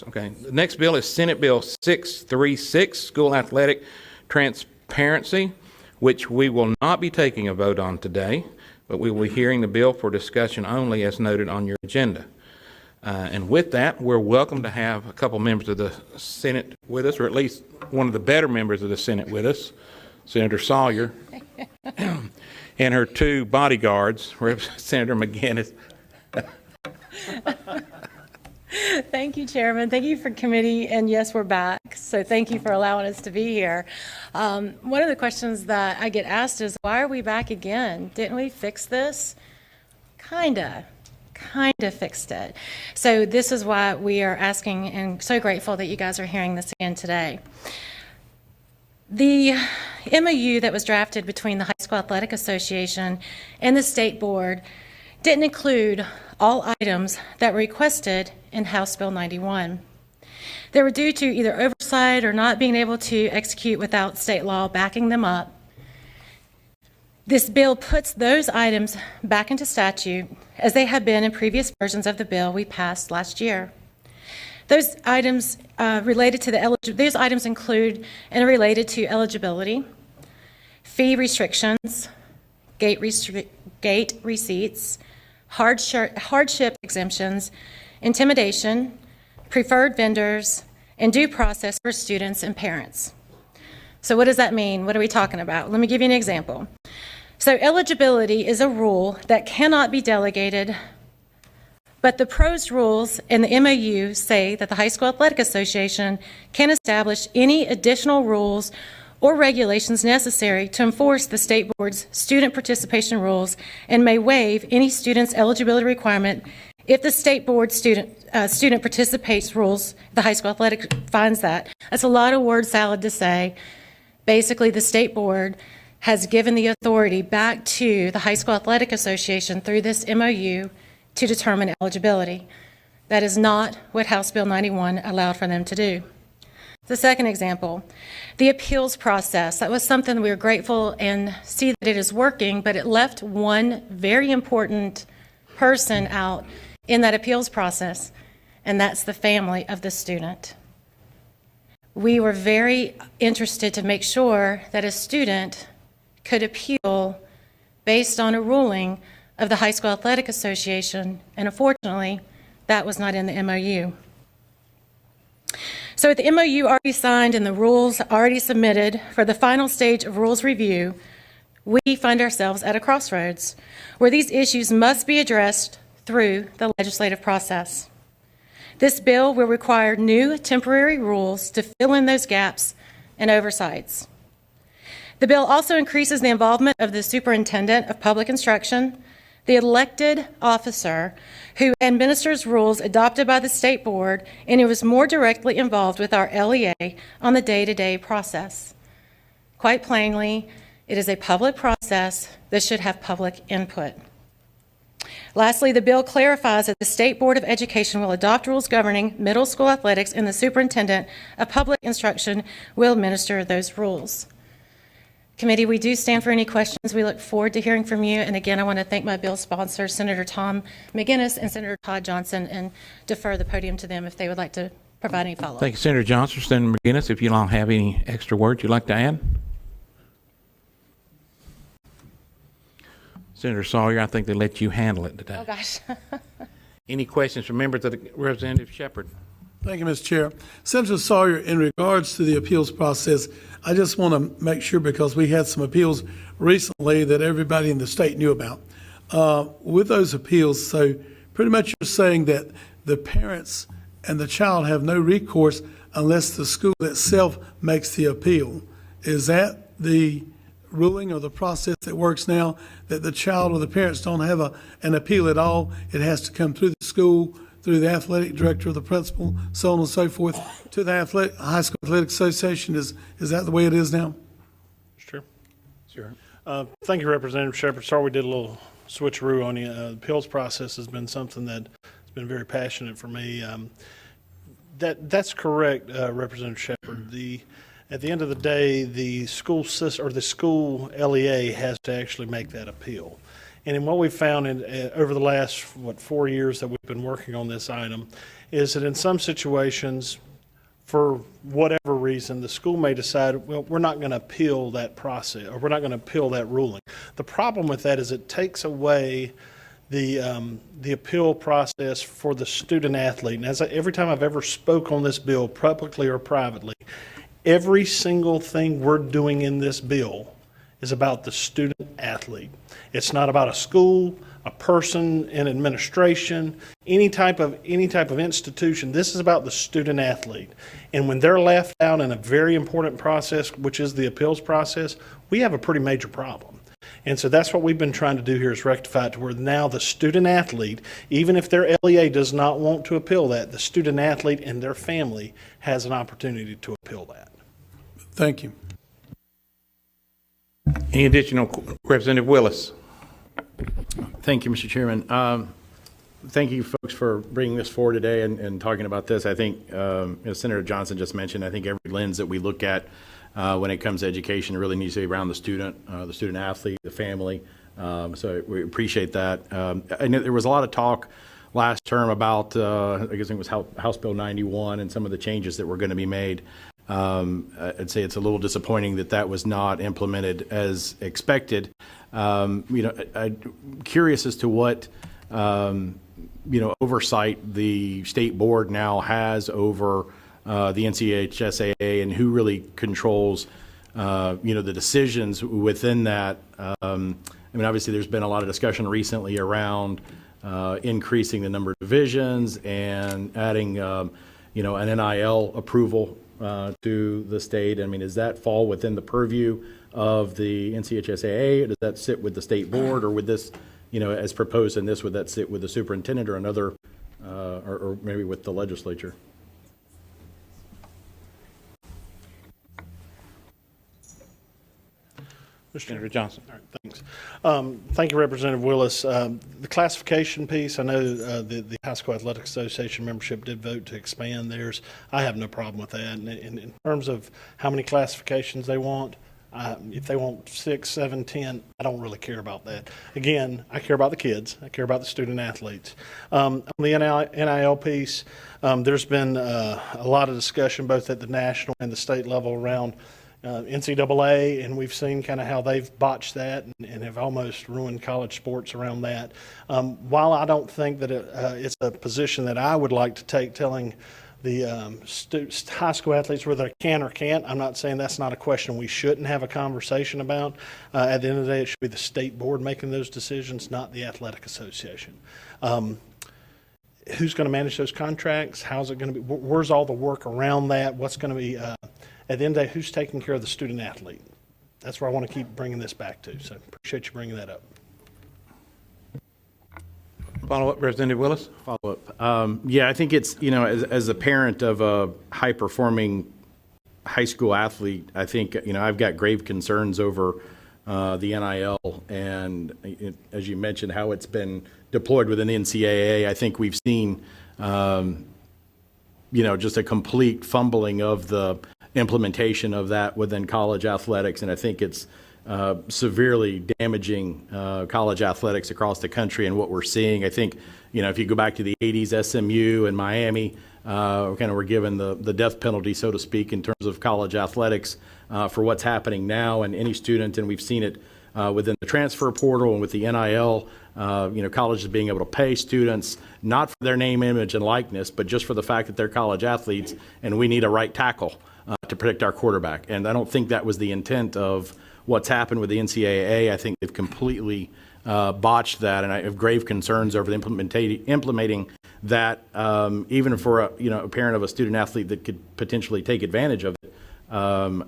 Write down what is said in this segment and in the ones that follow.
questions. Okay. The next bill is Senate Bill 636, School Athletic Transparency, which we will not be taking a vote on today, but we will be hearing the bill for discussion only as noted on your agenda. And with that, we're welcome to have a couple members of the Senate with us, or at least one of the better members of the Senate with us, Senator Sawyer, and her two bodyguards, Senator McGinnis. Thank you, Chairman. Thank you for committee. And yes, we're back. So thank you for allowing us to be here. One of the questions that I get asked is, why are we back again? Didn't we fix this? Kinda fixed it. So this is why we are asking, and so grateful that you guys are hearing this again today. The MOU that was drafted between the High School Athletic Association and the State Board didn't include all items that were requested in House Bill 91. They were due to either oversight or not being able to execute without state law backing them up. This bill puts those items back into statute as they have been in previous versions of the bill we passed last year. Those items those items include and are related to eligibility, fee restrictions, gate receipts, hardship exemptions, intimidation, preferred vendors, and due process for students and parents. So what does that mean? What are we talking about? Let me give you an example. So eligibility is a rule that cannot be delegated, but the proposed rules in the MOU say that the High School Athletic Association can establish any additional rules or regulations necessary to enforce the State Board's student participation rules and may waive any student's eligibility requirement if the State Board student participates rules, the High School Athletic finds that. That's a lot of word salad to say. Basically, the State Board has given the authority back to the High School Athletic Association through this MOU to determine eligibility. That is not what House Bill 91 allowed for them to do. The second example, the appeals process. That was something we were grateful and see that it is working, but it left one very important person out in that appeals process, and that's the family of the student. We were very interested to make sure that a student could appeal based on a ruling of the High School Athletic Association, and unfortunately, that was not in the MOU. So with the MOU already signed and the rules already submitted for the final stage of rules review, we find ourselves at a crossroads where these issues must be addressed through the legislative process. This bill will require new temporary rules to fill in those gaps and oversights. The bill also increases the involvement of the superintendent of public instruction, the elected officer who administers rules adopted by the State Board, and who is more directly involved with our LEA on the day-to-day process. Quite plainly, it is a public process that should have public input. Lastly, the bill clarifies that the State Board of Education will adopt rules governing middle school athletics, and the superintendent of public instruction will administer those rules. Committee, we do stand for any questions. We look forward to hearing from you. And again, I want to thank my bill sponsors, Senator Tom McGinnis and Senator Todd Johnson, and defer the podium to them if they would like to provide any follow-up. Thank you, Senator Johnson. Senator McGinnis, if you don't have any extra words you'd like to add? Senator Sawyer, I think they let you handle it today. Oh, gosh. Any questions from members of the Representative Shepherd? Thank you, Mr. Chair. Senator Sawyer, in regards to the appeals process, I just want to make sure, because we had some appeals recently that everybody in the state knew about. With those appeals, so pretty much you're saying that the parents and the child have no recourse unless the school itself makes the appeal. Is that the ruling or the process that works now, that the child or the parents don't have an appeal at all? It has to come through the school, through the athletic director or the principal, so on and so forth, to the High School Athletic Association. Is that the way it is now? Sure. Thank you, Representative Shepherd. Sorry we did a little switcheroo on you. The appeals process has been something that's been very passionate for me. That's correct, Representative Shepherd. At the end of the day, the school system or the school LEA has to actually make that appeal. And in what we've found over the last 4 years that we've been working on this item, is that in some situations, for whatever reason, the school may decide, well, we're not going to appeal that process, or we're not going to appeal that ruling. The problem with that is it takes away the appeal process for the student athlete. And every time I've ever spoke on this bill, publicly or privately, every single thing we're doing in this bill is about the student athlete. It's not about a school, a person in administration, any type of institution. This is about the student athlete. And when they're left out in a very important process, which is the appeals process, we have a pretty major problem. And so that's what we've been trying to do here, is rectify it to where now the student athlete, even if their LEA does not want to appeal that, the student athlete and their family has an opportunity to appeal that. Thank you. Any additional, Representative Willis? Thank you, Mr. Chairman. Thank you, folks, for bringing this forward today and talking about this. I think, as Senator Johnson just mentioned, I think every lens that we look at when it comes to education really needs to be around the student athlete, the family. So we appreciate that. I know there was a lot of talk last term about, I guess it was House Bill 91 and some of the changes that were going to be made. I'd say it's a little disappointing that that was not implemented as expected. I'm curious as to what, oversight the state board now has over the NCHSAA and who really controls, the decisions within that. Obviously there's been a lot of discussion recently around increasing the number of divisions and adding, an NIL approval to the state. Does that fall within the purview of the NCHSAA? Does that sit with the state board, or would this, as proposed in this, would that sit with the superintendent or another, or maybe with the legislature? Senator Johnson. All right, thanks. Thank you, Representative Willis. The classification piece, I know the High School Athletic Association membership did vote to expand theirs. I have no problem with that. And in terms of how many classifications they want, if they want 6, 7, 10, I don't really care about that. Again, I care about the kids. I care about the student athletes. On the NIL piece, there's been a lot of discussion both at the national and the state level around NCAA, and we've seen kind of how they've botched that and have almost ruined college sports around that. While I don't think that it's a position that I would like to take, telling the high school athletes whether they can or can't, I'm not saying that's not a question we shouldn't have a conversation about. At the end of the day, it should be the state board making those decisions, not the athletic association. Who's going to manage those contracts? How's it going to be? Where's all the work around that? What's going to be, at the end of the day, who's taking care of the student athlete? That's where I want to keep bringing this back to. So appreciate you bringing that up. Follow-up, Representative Willis? Follow-up. I think it's, as a parent of a high-performing high school athlete, I think, I've got grave concerns over the NIL and, as you mentioned, how it's been deployed within the NCAA. I think we've seen, just a complete fumbling of the implementation of that within college athletics, and I think it's severely damaging college athletics across the country. And what we're seeing, I think, if you go back to the 80s, SMU and Miami were given the death penalty, so to speak, in terms of college athletics for what's happening now. And any student, and we've seen it within the transfer portal and with the NIL, colleges being able to pay students not for their name, image, and likeness, but just for the fact that they're college athletes and we need a right tackle to protect our quarterback. And I don't think that was the intent of what's happened with the NCAA. I think they've completely botched that, and I have grave concerns over implementing that, even for a parent of a student athlete that could potentially take advantage of it. I'm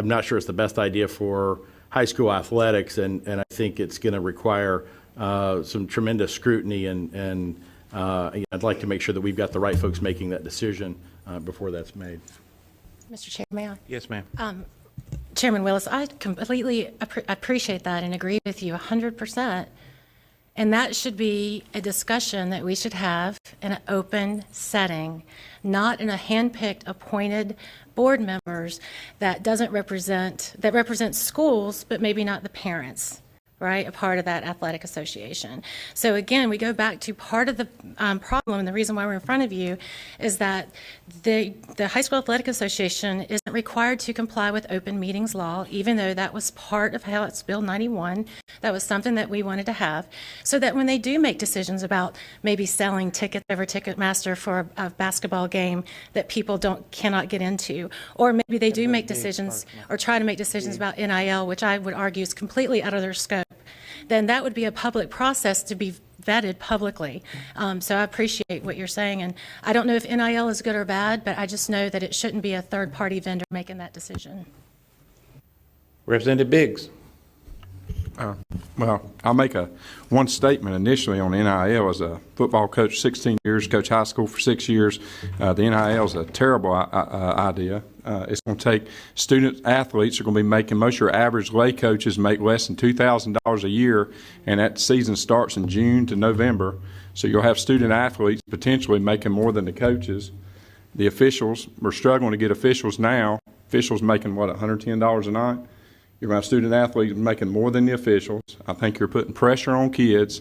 not sure it's the best idea for high school athletics, and I think it's going to require some tremendous scrutiny, and I'd like to make sure that we've got the right folks making that decision before that's made. Mr. Chair, may I? Yes, ma'am. Chairman Willis, I completely appreciate that and agree with you 100%. And that should be a discussion that we should have in an open setting, not in a handpicked, appointed board members that represent schools, but maybe not the parents. right, a part of that athletic association. So again, we go back to part of the problem, and the reason why we're in front of you is that the High School Athletic Association isn't required to comply with open meetings law, even though that was part of House Bill 91. That was something that we wanted to have, so that when they do make decisions about maybe selling tickets over Ticketmaster for a basketball game that people cannot get into, or maybe they do make decisions or try to make decisions about NIL, which I would argue is completely out of their scope, then that would be a public process to be vetted publicly. So I appreciate what you're saying, and I don't know if NIL is good or bad, but I just know that it shouldn't be a third-party vendor making that decision. Representative Biggs. Well, I'll make one statement initially on NIL. As a football coach, 16 years, coach high school for 6 years, the NIL is a terrible idea. It's going to take student athletes are going to be making, most of your average lay coaches make less than $2,000 a year, and that season starts in June to November. So you'll have student athletes potentially making more than the coaches. The officials, we're struggling to get officials now. Officials making, what, $110 a night? You're going to have student athletes making more than the officials. I think you're putting pressure on kids,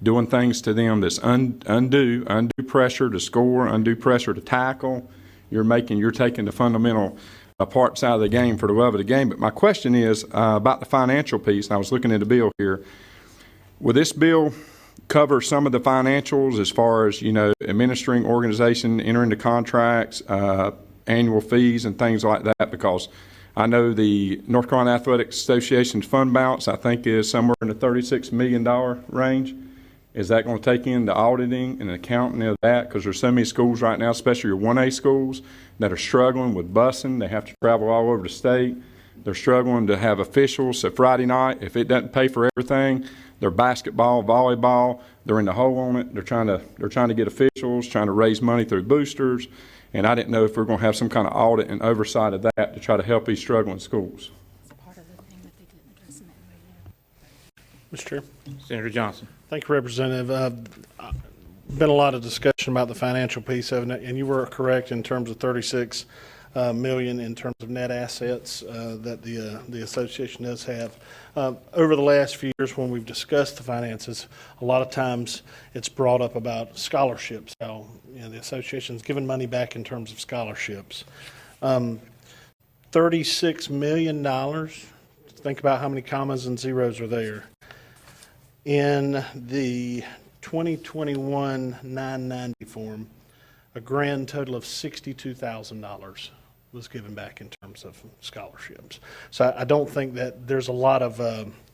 doing things to them that's undue pressure to score, undue pressure to tackle. You're taking the fundamental parts out of the game for the love of the game. But my question is about the financial piece, and I was looking at the bill here. Will this bill cover some of the financials as far as, administering organization, entering into contracts, annual fees and things like that? Because I know the North Carolina Athletic Association's fund balance, I think, is somewhere in the $36 million range. Is that going to take in the auditing and accounting of that? Because there's so many schools right now, especially your 1A schools, that are struggling with busing. They have to travel all over the state. They're struggling to have officials. So Friday night, if it doesn't pay for everything, their basketball, volleyball, they're in the hole on it. They're trying to get officials, trying to raise money through boosters. And I didn't know if we're going to have some kind of audit and oversight of that to try to help these struggling schools. Mr. Chair. Senator Johnson. Thank you, Representative. Been a lot of discussion about the financial piece of it, and you were correct in terms of 36 million in terms of net assets that the association does have. Over the last few years, when we've discussed the finances, a lot of times it's brought up about scholarships, how the association's given money back in terms of scholarships. $36 million. Think about how many commas and zeros are there. In the 2021 990 form, a grand total of $62,000 was given back in terms of scholarships. So I don't think that there's a lot of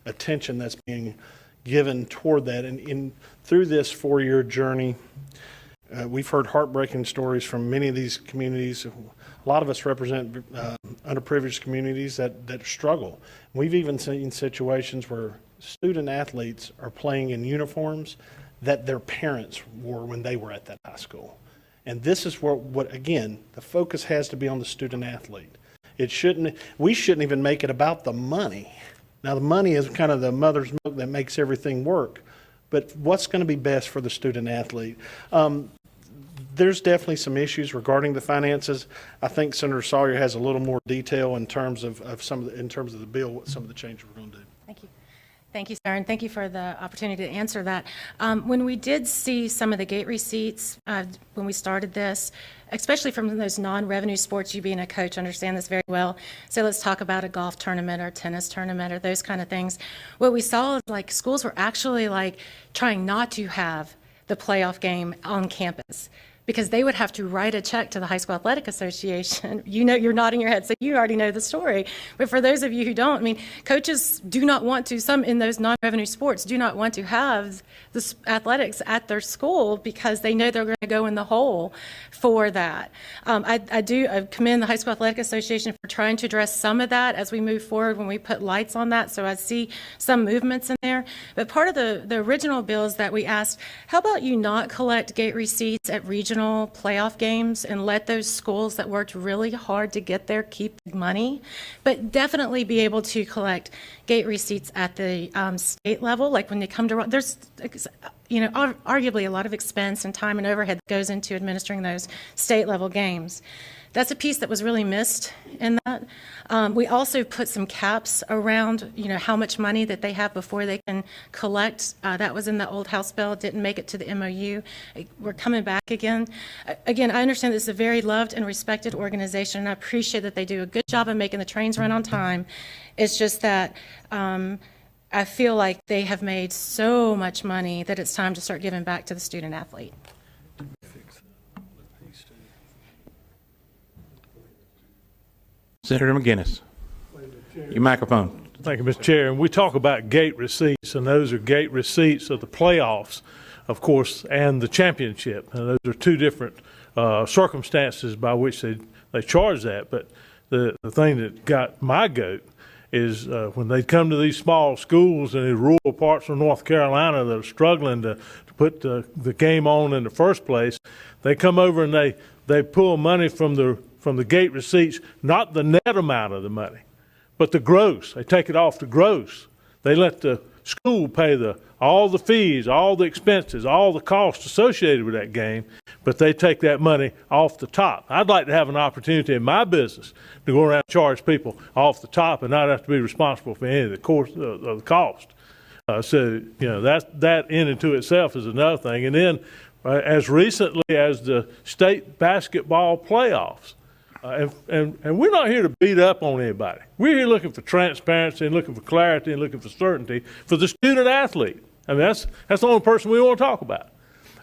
attention that's being given toward that. And through this 4-year journey, we've heard heartbreaking stories from many of these communities. A lot of us represent underprivileged communities that struggle. We've even seen situations where student athletes are playing in uniforms that their parents wore when they were at that high school. And this is what again, the focus has to be on the student athlete. We shouldn't even make it about the money. Now, the money is kind of the mother's milk that makes everything work. But what's going to be best for the student athlete? There's definitely some issues regarding the finances. I think Senator Sawyer has a little more detail in terms of the bill, some of the changes we're going to do. Thank you. Thank you, sir, and thank you for the opportunity to answer that. When we did see some of the gate receipts when we started this, especially from those non-revenue sports, you being a coach understand this very well. So let's talk about a golf tournament or a tennis tournament or those kind of things. What we saw is schools were actually trying not to have the playoff game on campus, because they would have to write a check to the High School Athletic Association. You're nodding your head, so you already know the story. But for those of you who don't, coaches do not want to, some in those non-revenue sports do not want to have the athletics at their school because they know they're going to go in the hole for that. I commend the High School Athletic Association for trying to address some of that as we move forward when we put lights on that. So I see some movements in there. But part of the original bills that we asked, how about you not collect gate receipts at regional playoff games and let those schools that worked really hard to get there keep the money, but definitely be able to collect gate receipts at the state level, like when they come to, there's arguably a lot of expense and time and overhead that goes into administering those state level games. That's a piece that was really missed in that. We also put some caps around, how much money that they have before they can collect. That was in the old House bill, didn't make it to the MOU. We're coming back again. Again, I understand this is a very loved and respected organization, and I appreciate that they do a good job of making the trains run on time. It's just that I feel like they have made so much money that it's time to start giving back to the student athlete. Senator McGinnis, your microphone. Thank you, Mr. Chair. And we talk about gate receipts, and those are gate receipts of the playoffs, of course, and the championship. And those are two different circumstances by which they charge that. But the thing that got my goat is when they come to these small schools in the rural parts of North Carolina that are struggling to put the game on in the first place, they come over and they pull money from the gate receipts, not the net amount of the money, but the gross. They take it off the gross. They let the school pay all the fees, all the expenses, all the costs associated with that game, but they take that money off the top. I'd like to have an opportunity in my business to go around and charge people off the top and not have to be responsible for any of the cost. So, that in and to itself is another thing. And then as recently as the state basketball playoffs, and we're not here to beat up on anybody. We're here looking for transparency and looking for clarity and looking for certainty for the student athlete. I mean, that's the only person we want to talk about.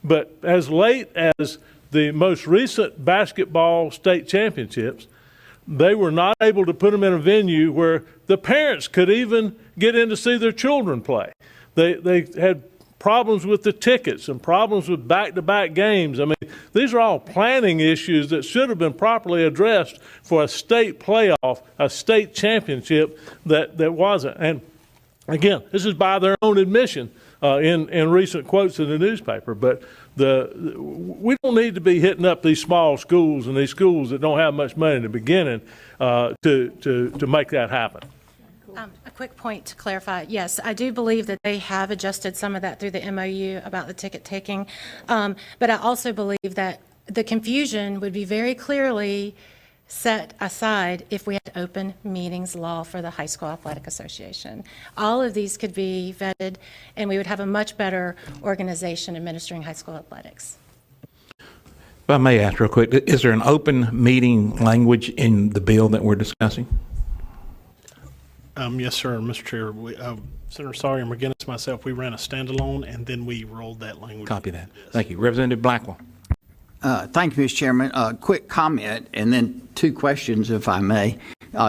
But as late as the most recent basketball state championships, they were not able to put them in a venue where the parents could even get in to see their children play. They had problems with the tickets and problems with back-to-back games. I mean, these are all planning issues that should have been properly addressed for a state playoff, a state championship that wasn't. And again, this is by their own admission in recent quotes in the newspaper. But we don't need to be hitting up these small schools and these schools that don't have much money in the beginning to make that happen. A quick point to clarify. Yes, I do believe that they have adjusted some of that through the MOU about the ticket taking. But I also believe that the confusion would be very clearly set aside if we had open meetings law for the High School Athletic Association. All of these could be vetted, and we would have a much better organization administering high school athletics. If I may ask real quick, is there an open meeting language in the bill that we're discussing? Yes, sir, Mr. Chair. Senator Sawyer, McGinnis, and myself, we ran a standalone, and then we rolled that language. Copy that. Thank you. Representative Blackwell. Thank you, Mr. Chairman. Quick comment and then two questions, if I may.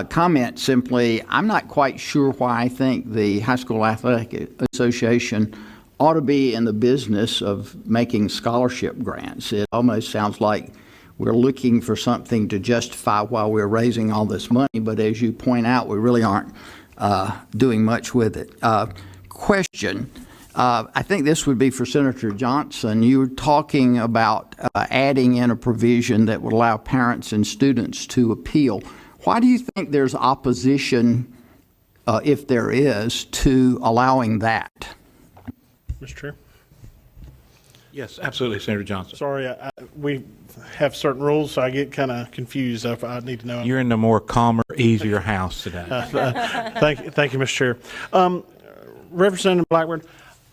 Comment simply, I'm not quite sure why I think the High School Athletic Association ought to be in the business of making scholarship grants. It almost sounds like we're looking for something to justify why we're raising all this money, but as you point out, we really aren't doing much with it. Question. I think this would be for Senator Johnson. You were talking about adding in a provision that would allow parents and students to appeal. Why do you think there's opposition, if there is, to allowing that? Mr. Chair? Yes, absolutely, Senator Johnson. Sorry, we have certain rules, so I get kind of confused. I need to know. You're in the more calmer, easier house today. Thank you, Mr. Chair. Representative Blackburn,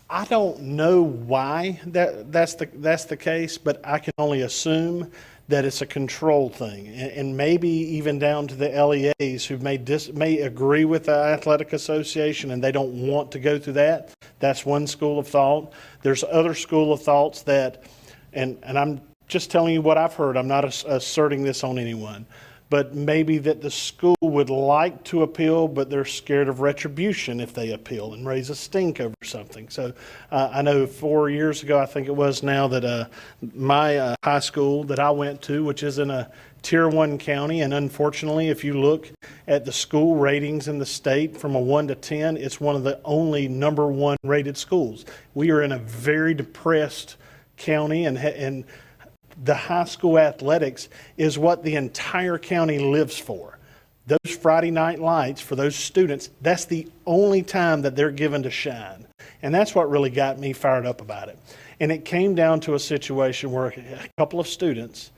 I don't know why that's the case, but I can only assume that it's a control thing, and maybe even down to the LEAs who may agree with the athletic association and they don't want to go through that. That's one school of thought. There's other school of thoughts that, and I'm just telling you what I've heard. I'm not asserting this on anyone. But maybe that the school would like to appeal, but they're scared of retribution if they appeal and raise a stink over something. So I know 4 years ago, I think it was now, that my high school that I went to, which is in a Tier 1 county, and unfortunately, if you look at the school ratings in the state from a 1 to 10, it's one of the only #1 rated schools. We are in a very depressed county, and the high school athletics is what the entire county lives for. Those Friday night lights for those students, that's the only time that they're given to shine. And that's what really got me fired up about it. And it came down to a situation where a couple of students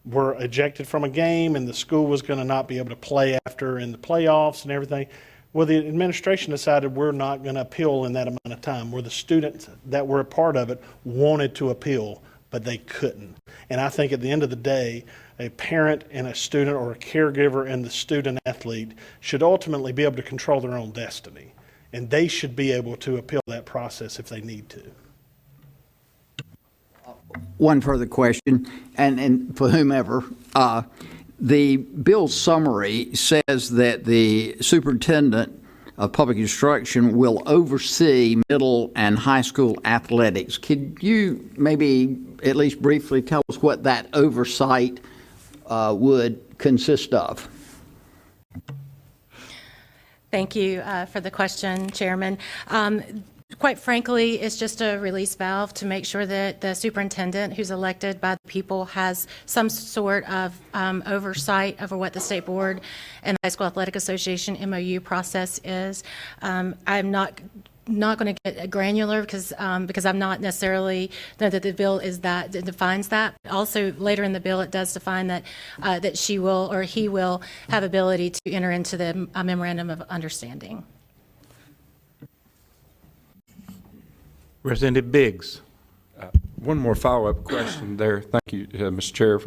were ejected from a game and the school was going to not be able to play after in the playoffs and everything. Well, the administration decided we're not going to appeal in that amount of time, where the students that were a part of it wanted to appeal, but they couldn't. And I think at the end of the day, a parent and a student, or a caregiver and the student athlete, should ultimately be able to control their own destiny. And they should be able to appeal that process if they need to. One further question, and for whomever. The bill summary says that the superintendent of public instruction will oversee middle and high school athletics. Could you maybe at least briefly tell us what that oversight would consist of? Thank you for the question, Chairman. Quite frankly, it's just a release valve to make sure that the superintendent who's elected by the people has some sort of oversight over what the State Board and the High School Athletic Association MOU process is. I'm not going to get granular because I'm not necessarily know that the bill is that defines that. Also, later in the bill, it does define that that she will or he will have ability to enter into the memorandum of understanding. Representative Biggs. One more follow-up question there. Thank you, Mr. Chair.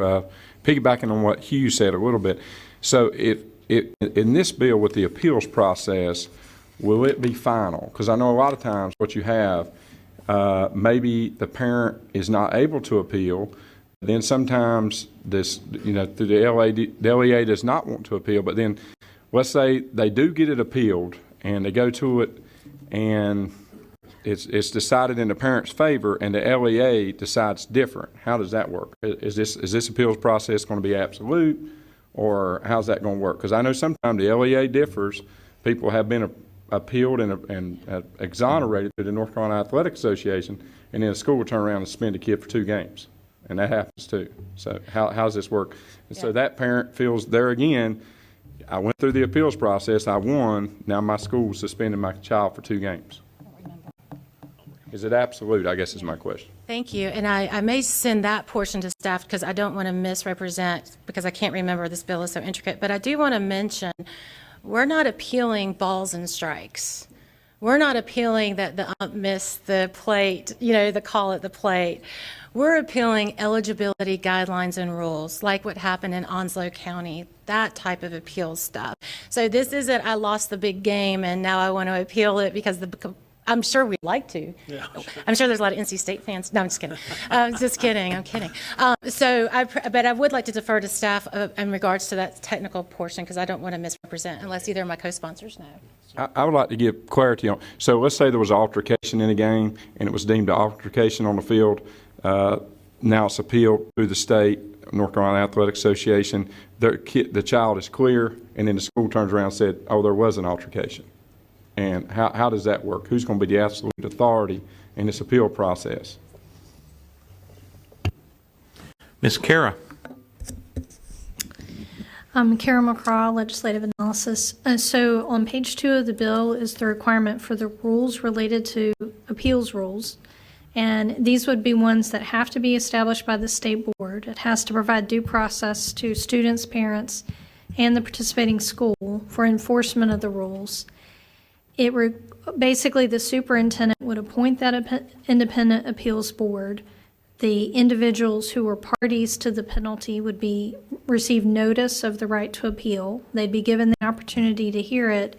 Piggybacking on what Hugh said a little bit. So if in this bill with the appeals process, will it be final? Because I know a lot of times what you have, maybe the parent is not able to appeal. Then sometimes this, through the LEA does not want to appeal. But then let's say they do get it appealed and they go to it and it's decided in the parent's favor and the LEA decides different. How does that work? Is this appeals process going to be absolute, or how's that going to work? Because I know sometimes the LEA differs. People have been appealed and exonerated through the North Carolina Athletic Association, and then the school will turn around and suspend a kid for 2 games. And that happens too. So how does this work? And so that parent feels there again, I went through the appeals process, I won, now my school suspended my child for 2 games. Is it absolute, I guess is my question. Thank you. And I may send that portion to staff because I don't want to misrepresent, because I can't remember, this bill is so intricate. But I do want to mention, we're not appealing balls and strikes. We're not appealing that the ump missed the plate, the call at the plate. We're appealing eligibility guidelines and rules, like what happened in Onslow County, that type of appeal stuff. So this isn't, I lost the big game and now I want to appeal it because I'm sure we'd like to. Yeah, sure. I'm sure there's a lot of NC State fans. No, I'm just kidding. I'm kidding. But I would like to defer to staff in regards to that technical portion because I don't want to misrepresent unless either of my co-sponsors know. I would like to give clarity on, so let's say there was an altercation in a game and it was deemed an altercation on the field. Now it's appealed through the state, North Carolina Athletic Association. The child is clear, and then the school turns around and said, oh, there was an altercation. And how does that work? Who's going to be the absolute authority in this appeal process? Ms. Kara. Kara McCraw, Legislative Analysis. So on page 2 of the bill is the requirement for the rules related to appeals rules. And these would be ones that have to be established by the State Board. It has to provide due process to students, parents, and the participating school for enforcement of the rules. Basically, the superintendent would appoint that independent appeals board. The individuals who were parties to the penalty would receive notice of the right to appeal. They'd be given the opportunity to hear it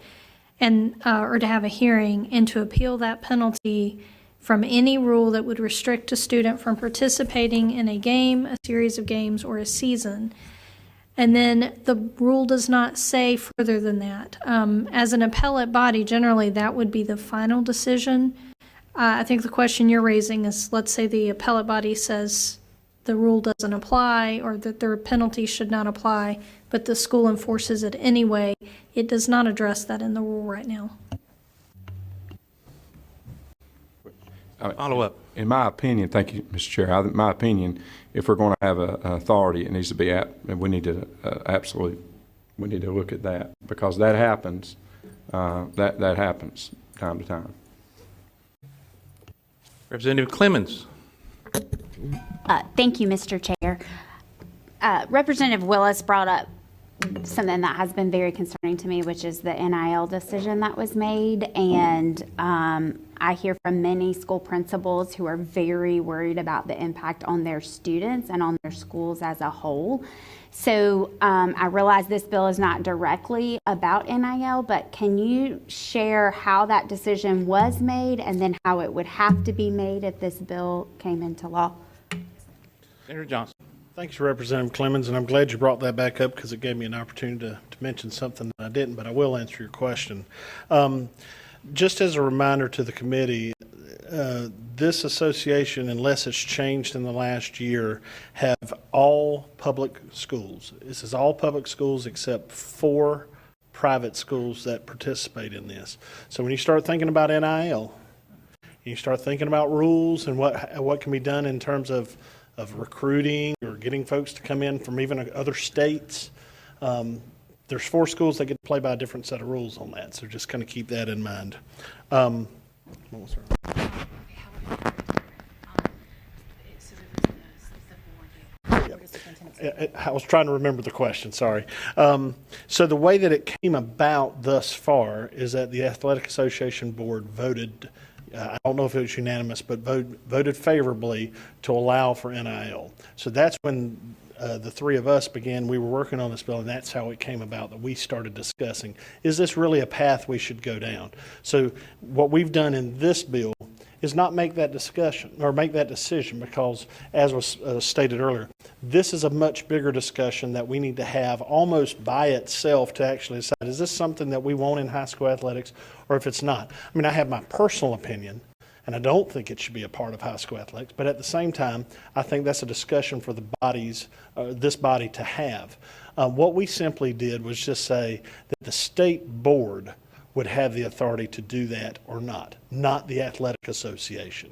or to have a hearing and to appeal that penalty from any rule that would restrict a student from participating in a game, a series of games, or a season. And then the rule does not say further than that. As an appellate body, generally that would be the final decision. I think the question you're raising is, let's say the appellate body says the rule doesn't apply or that their penalty should not apply, but the school enforces it anyway. It does not address that in the rule right now. Follow up. In my opinion, thank you, Mr. Chair. In my opinion, if we're going to have an authority, it needs to be we need to we need to look at that because that happens. That happens time to time. Representative Clemens. Thank you, Mr. Chair. Representative Willis brought up something that has been very concerning to me, which is the NIL decision that was made. And I hear from many school principals who are very worried about the impact on their students and on their schools as a whole. So I realize this bill is not directly about NIL, but can you share how that decision was made and then how it would have to be made if this bill came into law? Senator Johnson. Thanks, Representative Clemens, and I'm glad you brought that back up because it gave me an opportunity to mention something that I didn't, but I will answer your question. Just as a reminder to the committee, this association, unless it's changed in the last year, have all public schools. This is all public schools except 4 private schools that participate in this. So when you start thinking about NIL, you start thinking about rules and what can be done in terms of recruiting or getting folks to come in from even other states. There's 4 schools that get to play by a different set of rules on that, so just kind of keep that in mind. What was her? I was trying to remember the question, sorry. So the way that it came about thus far is that the Athletic Association Board voted, I don't know if it was unanimous, but voted favorably to allow for NIL. So that's when the 3 of us began, we were working on this bill, and that's how it came about that we started discussing, is this really a path we should go down? So what we've done in this bill is not make that discussion or make that decision because, as was stated earlier, this is a much bigger discussion that we need to have almost by itself to actually decide, is this something that we want in high school athletics or if it's not? I mean, I have my personal opinion, and I don't think it should be a part of high school athletics, but at the same time, I think that's a discussion for the bodies, this body to have. What we simply did was just say that the state board would have the authority to do that or not the athletic association.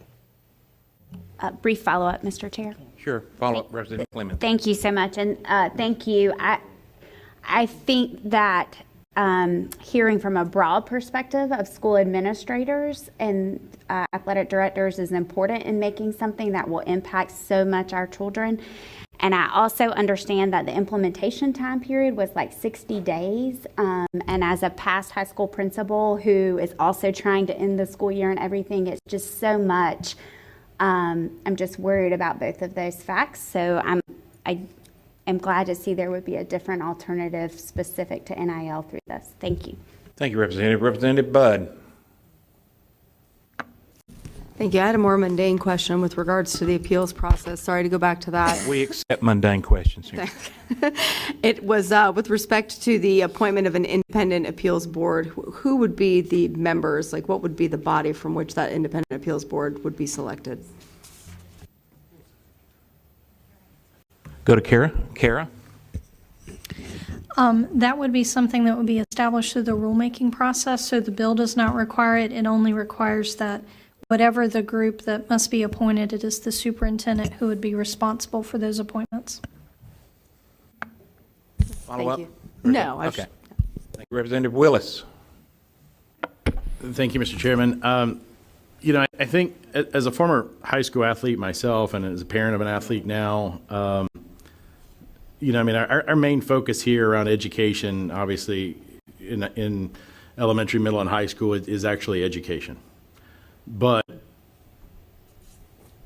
Brief follow-up, Mr. Chair. Sure. Follow-up, Representative Clemens. Thank you so much, and thank you. I think that hearing from a broad perspective of school administrators and athletic directors is important in making something that will impact so much our children. And I also understand that the implementation time period was like 60 days. And as a past high school principal who is also trying to end the school year and everything, it's just so much. I'm just worried about both of those facts. So I am glad to see there would be a different alternative specific to NIL through this. Thank you. Thank you, Representative. Representative Budd. Thank you. I had a more mundane question with regards to the appeals process. Sorry to go back to that. We accept mundane questions here. It was with respect to the appointment of an independent appeals board. Who would be the members? Like, what would be the body from which that independent appeals board would be selected? Go to Kara. Kara? That would be something that would be established through the rulemaking process, so the bill does not require it. It only requires that whatever the group that must be appointed, it is the superintendent who would be responsible for those appointments. Follow up? Thank you. No. Okay. Thank you, Representative Willis. Thank you, Mr. Chairman. I think as a former high school athlete myself and as a parent of an athlete now, our main focus here around education, obviously in elementary, middle, and high school is actually education. But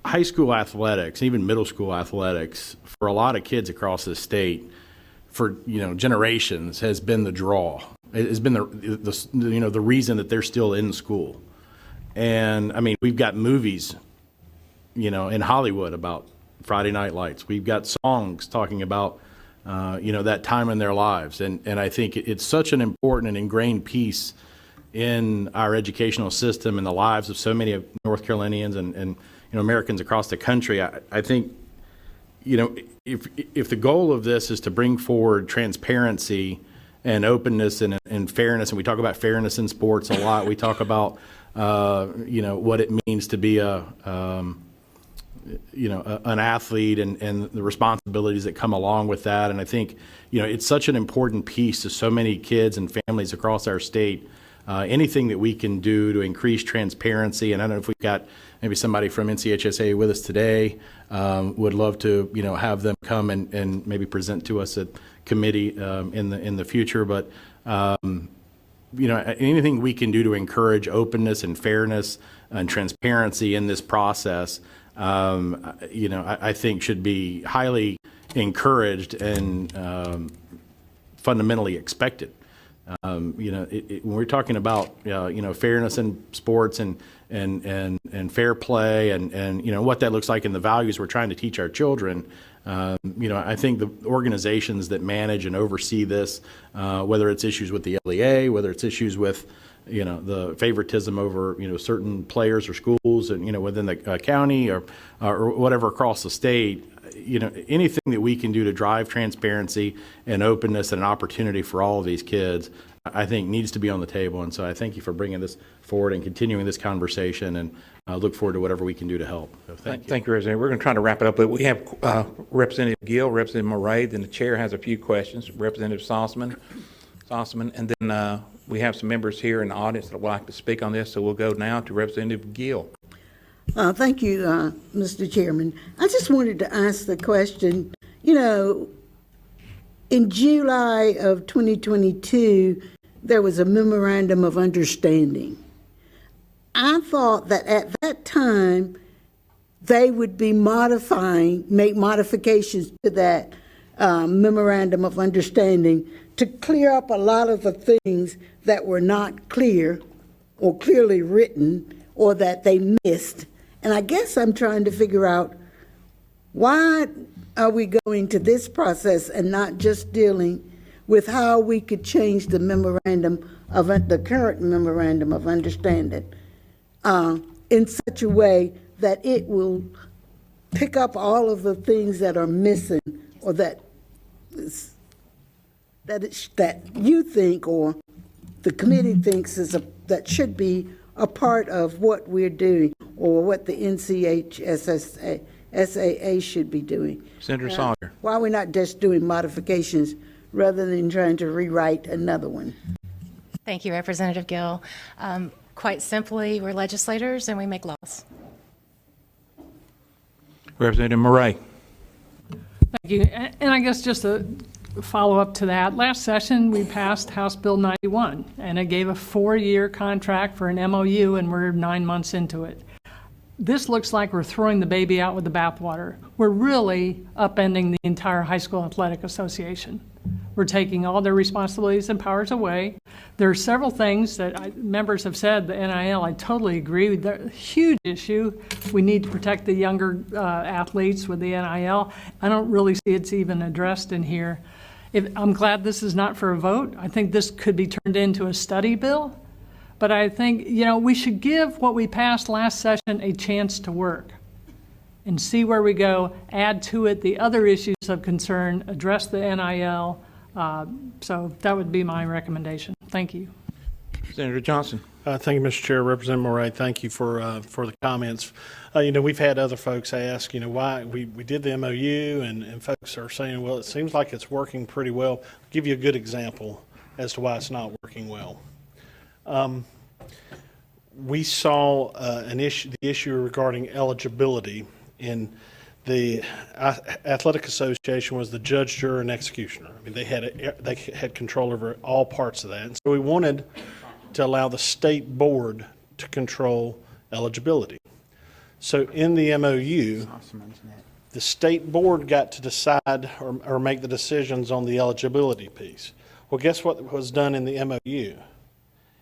high school athletics, even middle school athletics, for a lot of kids across the state, for generations, has been the draw. It has been the reason that they're still in school. And I mean, we've got movies, in Hollywood about Friday Night Lights. We've got songs talking about, that time in their lives. And I think it's such an important and ingrained piece in our educational system and the lives of so many of North Carolinians and Americans across the country. I think, if the goal of this is to bring forward transparency and openness and fairness, and we talk about fairness in sports a lot, we talk about, what it means to be an athlete and the responsibilities that come along with that. And I think, it's such an important piece to so many kids and families across our state. anything that we can do to increase transparency, and I don't know if we've got maybe somebody from NCHSA with us today, would love to, have them come and maybe present to us at committee in the future. But anything we can do to encourage openness and fairness and transparency in this process, I think should be highly encouraged and fundamentally expected. When we're talking about fairness in sports and fair play and what that looks like and the values we're trying to teach our children, I think the organizations that manage and oversee this, whether it's issues with the LEA, whether it's issues with the favoritism over certain players or schools and within the county or whatever across the state, anything that we can do to drive transparency and openness and an opportunity for all of these kids, I think needs to be on the table. And so I thank you for bringing this forward and continuing this conversation, and look forward to whatever we can do to help. So thank you. Thank you, Representative. We're going to try to wrap it up, but we have Representative Gill, Representative Murray, then the chair has a few questions, Representative Sossaman, and then we have some members here in the audience that would like to speak on this, so we'll go now to Representative Gill. Thank you, Mr. Chairman. I just wanted to ask the question, in July of 2022, there was a memorandum of understanding. I thought that at that time, they would be make modifications to that memorandum of understanding to clear up a lot of the things that were not clear or clearly written or that they missed. And I guess I'm trying to figure out, why are we going to this process and not just dealing with how we could change the current memorandum of understanding in such a way that it will pick up all of the things that are missing, or that you think or the committee thinks that should be a part of what we're doing, or what the SAA should be doing. Senator Sawyer. Why are we not just doing modifications rather than trying to rewrite another one? Thank you, Representative Gill. Quite simply, we're legislators and we make laws. Representative Murray. Thank you. And I guess just a follow-up to that, last session we passed House Bill 91, and it gave a 4-year contract for an MOU, and we're 9 months into it. This looks like we're throwing the baby out with the bathwater. We're really upending the entire high school athletic association. We're taking all their responsibilities and powers away. There are several things that members have said, the NIL, I totally agree with. A huge issue. We need to protect the younger athletes with the NIL. I don't really see it's even addressed in here. I'm glad this is not for a vote. I think this could be turned into a study bill. But I think, we should give what we passed last session a chance to work and see where we go, add to it the other issues of concern, address the NIL. So that would be my recommendation. Thank you. Senator Johnson. Thank you, Mr. Chair. Representative Murray, thank you for the comments. We've had other folks ask, why we did the MOU, and folks are saying, well, it seems like it's working pretty well. I'll give you a good example as to why it's not working well. We saw the issue regarding eligibility in the Athletic Association was the judge, juror, and executioner. I mean, they had control over all parts of that. And so we wanted to allow the state board to control eligibility. So in the MOU, the state board got to decide or make the decisions on the eligibility piece. Well, guess what was done in the MOU?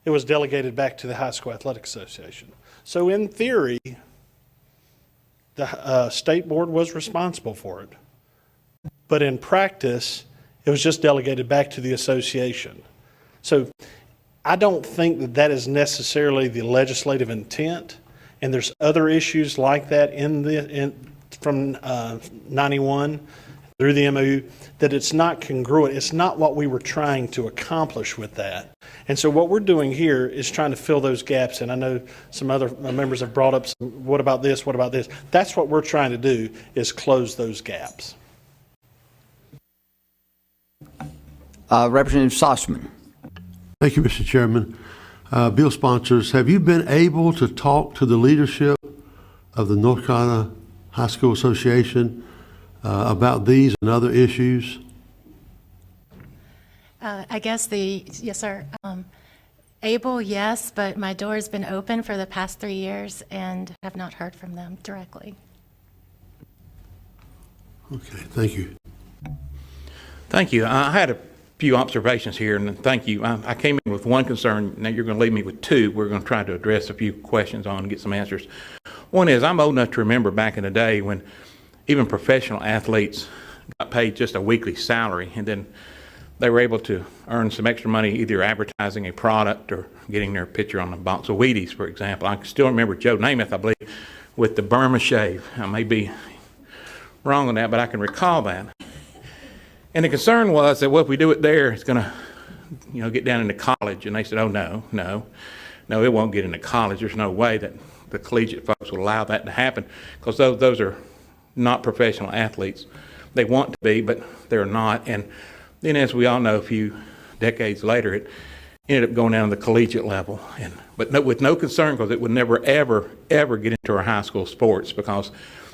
It was delegated back to the High School Athletic Association. So in theory, the state board was responsible for it. But in practice, it was just delegated back to the association. So I don't think that is necessarily the legislative intent. And there's other issues like that from 91 through the MOU, that it's not congruent. It's not what we were trying to accomplish with that. And so what we're doing here is trying to fill those gaps. And I know some other members have brought up, what about this, what about this? That's what we're trying to do, is close those gaps. Representative Sossman. Thank you, Mr. Chairman. bill sponsors, have you been able to talk to the leadership of the North Carolina High School Association about these and other issues? I guess yes, sir. Able, yes, but my door has been open for the past 3 years and have not heard from them directly. Okay, thank you. Thank you. I had a few observations here, and thank you. I came in with one concern. Now you're going to leave me with two. We're going to try to address a few questions on and get some answers. One is, I'm old enough to remember back in the day when even professional athletes got paid just a weekly salary, and then they were able to earn some extra money either advertising a product or getting their picture on a box of Wheaties, for example. I can still remember Joe Namath, I believe, with the Burma shave. I may be wrong on that, but I can recall that. And the concern was that, well, if we do it there, it's going to, get down into college. And they said, oh, no, it won't get into college. There's no way that the collegiate folks will allow that to happen, because those are not professional athletes. They want to be, but they're not. And then, as we all know, a few decades later, it ended up going down to the collegiate level, but with no concern, because it would never, ever get into our high school sports, because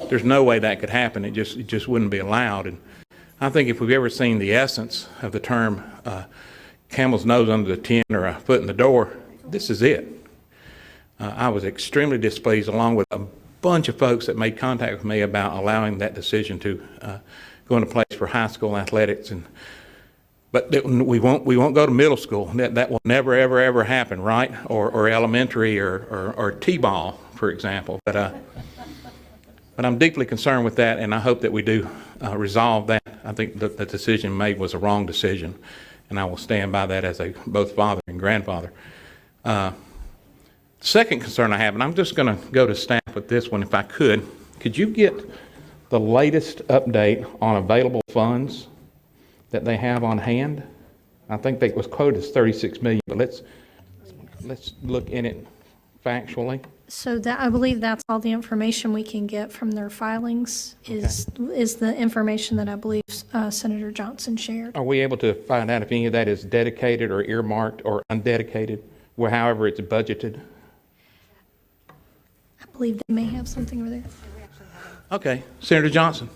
there's no way that could happen. It just wouldn't be allowed. And I think if we've ever seen the essence of the term camel's nose under the tent or a foot in the door, this is it. I was extremely displeased, along with a bunch of folks that made contact with me about allowing that decision to go into place for high school athletics. But we won't go to middle school. That will never, ever happen, right? Or elementary or T-ball, for example. But I'm deeply concerned with that, and I hope that we do resolve that. I think the decision made was a wrong decision, and I will stand by that as both father and grandfather. Second concern I have, and I'm just going to go to staff with this one if I could. Could you get the latest update on available funds that they have on hand? I think they was quoted as $36 million, but let's look in it factually. So I believe that's all the information we can get from their filings is the information that I believe Senator Johnson shared. Are we able to find out if any of that is dedicated or earmarked or undedicated, or however it's budgeted? I believe they may have something over there. Okay, Senator Johnson.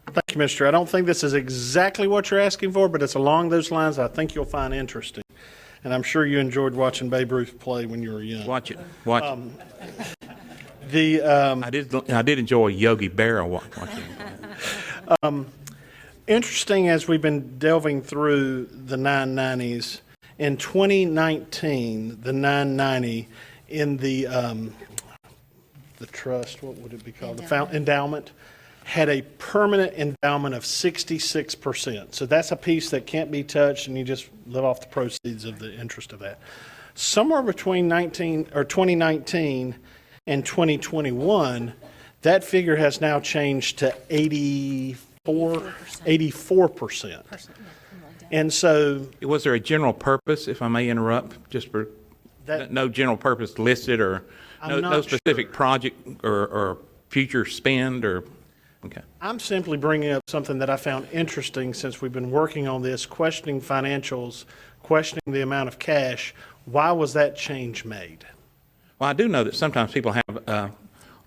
Thank you, Mr. I don't think this is exactly what you're asking for, but it's along those lines I think you'll find interesting. And I'm sure you enjoyed watching Babe Ruth play when you were young. Watch it. I did enjoy Yogi Berra watching. Interesting, as we've been delving through the 990s, in 2019, the 990 in the trust, what would it be called? The endowment, had a permanent endowment of 66%. So that's a piece that can't be touched, and you just live off the proceeds of the interest of that. Somewhere between 2019 and 2021, that figure has now changed to 84%. And so, was there a general purpose, if I may interrupt, just for no general purpose listed, or no specific project or future spend, or? Okay. I'm simply bringing up something that I found interesting since we've been working on this, questioning financials, questioning the amount of cash. Why was that change made? Well, I do know that sometimes people have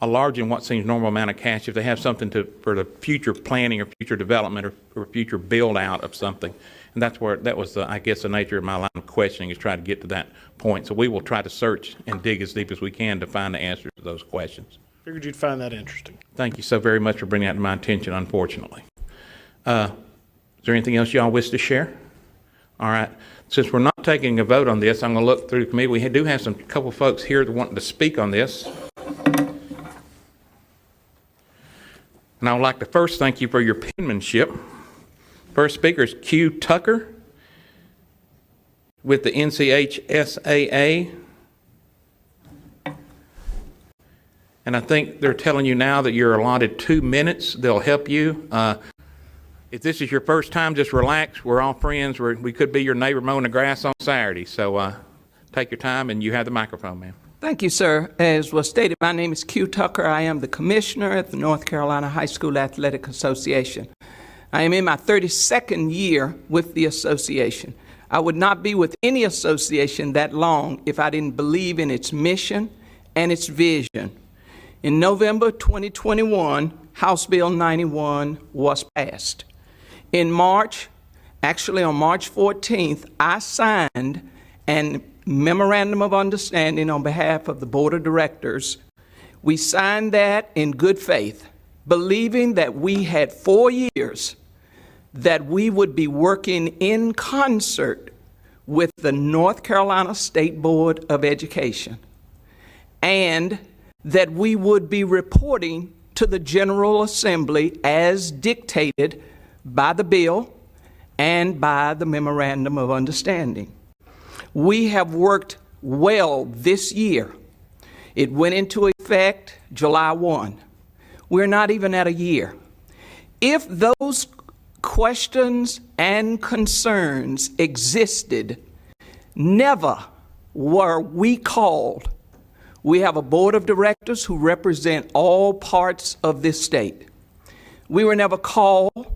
a large and what seems normal amount of cash if they have something for the future planning or future development or future build out of something. And that was, I guess, the nature of my line of questioning, is try to get to that point. So we will try to search and dig as deep as we can to find the answers to those questions. Figured you'd find that interesting. Thank you so very much for bringing that to my attention, unfortunately. Is there anything else y'all wish to share? All right. Since we're not taking a vote on this, I'm going to look through the committee. We do have a couple folks here that want to speak on this. And I would like to first thank you for your penmanship. First speaker is Q. Tucker with the NCHSAA. And I think they're telling you now that you're allotted 2 minutes. They'll help you. If this is your first time, just relax. We're all friends. We could be your neighbor mowing the grass on Saturday. So take your time, and you have the microphone, ma'am. Thank you, sir. As was stated, my name is Q. Tucker. I am the commissioner at the North Carolina High School Athletic Association. I am in my 32nd year with the association. I would not be with any association that long if I didn't believe in its mission and its vision. In November 2021, House Bill 91 was passed. In March, actually on March 14th, I signed a memorandum of understanding on behalf of the Board of Directors. We signed that in good faith, believing that we had 4 years that we would be working in concert with the North Carolina State Board of Education, and that we would be reporting to the General Assembly as dictated by the bill and by the Memorandum of Understanding. We have worked well this year. It went into effect July 1. We're not even at a year. If those questions and concerns existed, never were we called. We have a board of directors who represent all parts of this state. We were never called.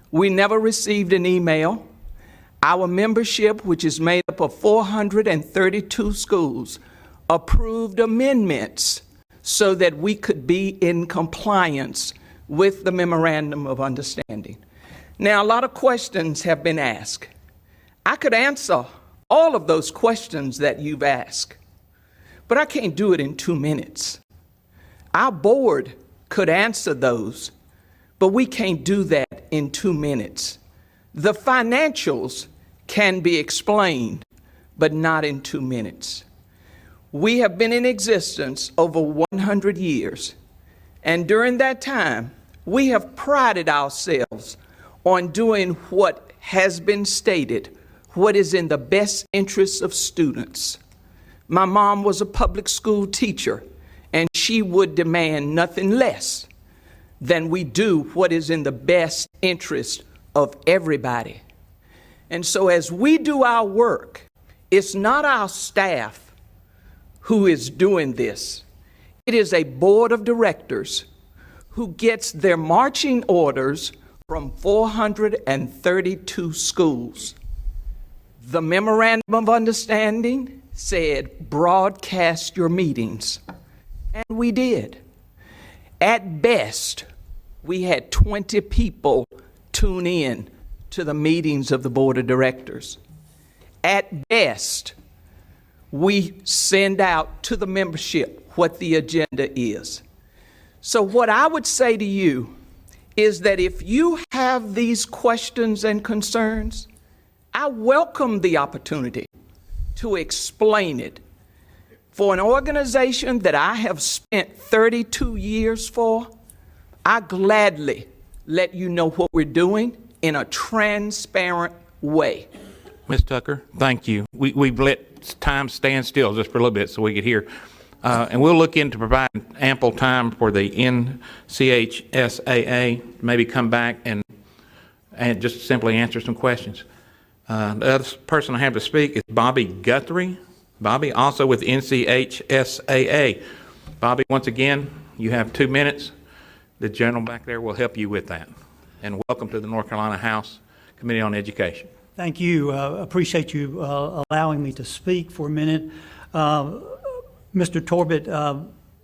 We never received an email. Our membership, which is made up of 432 schools, approved amendments so that we could be in compliance with the Memorandum of Understanding. Now, a lot of questions have been asked. I could answer all of those questions that you've asked, but I can't do it in 2 minutes. Our board could answer those, but we can't do that in 2 minutes. The financials can be explained, but not in 2 minutes. We have been in existence over 100 years, and during that time, we have prided ourselves on doing what has been stated, what is in the best interests of students. My mom was a public school teacher, and she would demand nothing less than we do what is in the best interest of everybody. And so as we do our work, it's not our staff who is doing this. It is a board of directors who gets their marching orders from 432 schools. The Memorandum of Understanding said, broadcast your meetings. And we did. At best, we had 20 people tune in to the meetings of the Board of Directors. At best, we send out to the membership what the agenda is. So what I would say to you is that if you have these questions and concerns, I welcome the opportunity to explain it. For an organization that I have spent 32 years for, I gladly let you know what we're doing in a transparent way. Ms. Tucker, thank you. We've let time stand still just for a little bit so we could hear. And we'll look into providing ample time for the NCHSAA, maybe come back and just simply answer some questions. The other person I have to speak is Bobby Guthrie. Bobby, also with NCHSAA. Bobby, once again, you have 2 minutes. The gentleman back there will help you with that. And welcome to the North Carolina House Committee on Education. Thank you. Appreciate you allowing me to speak for a minute. Mr. Torbett,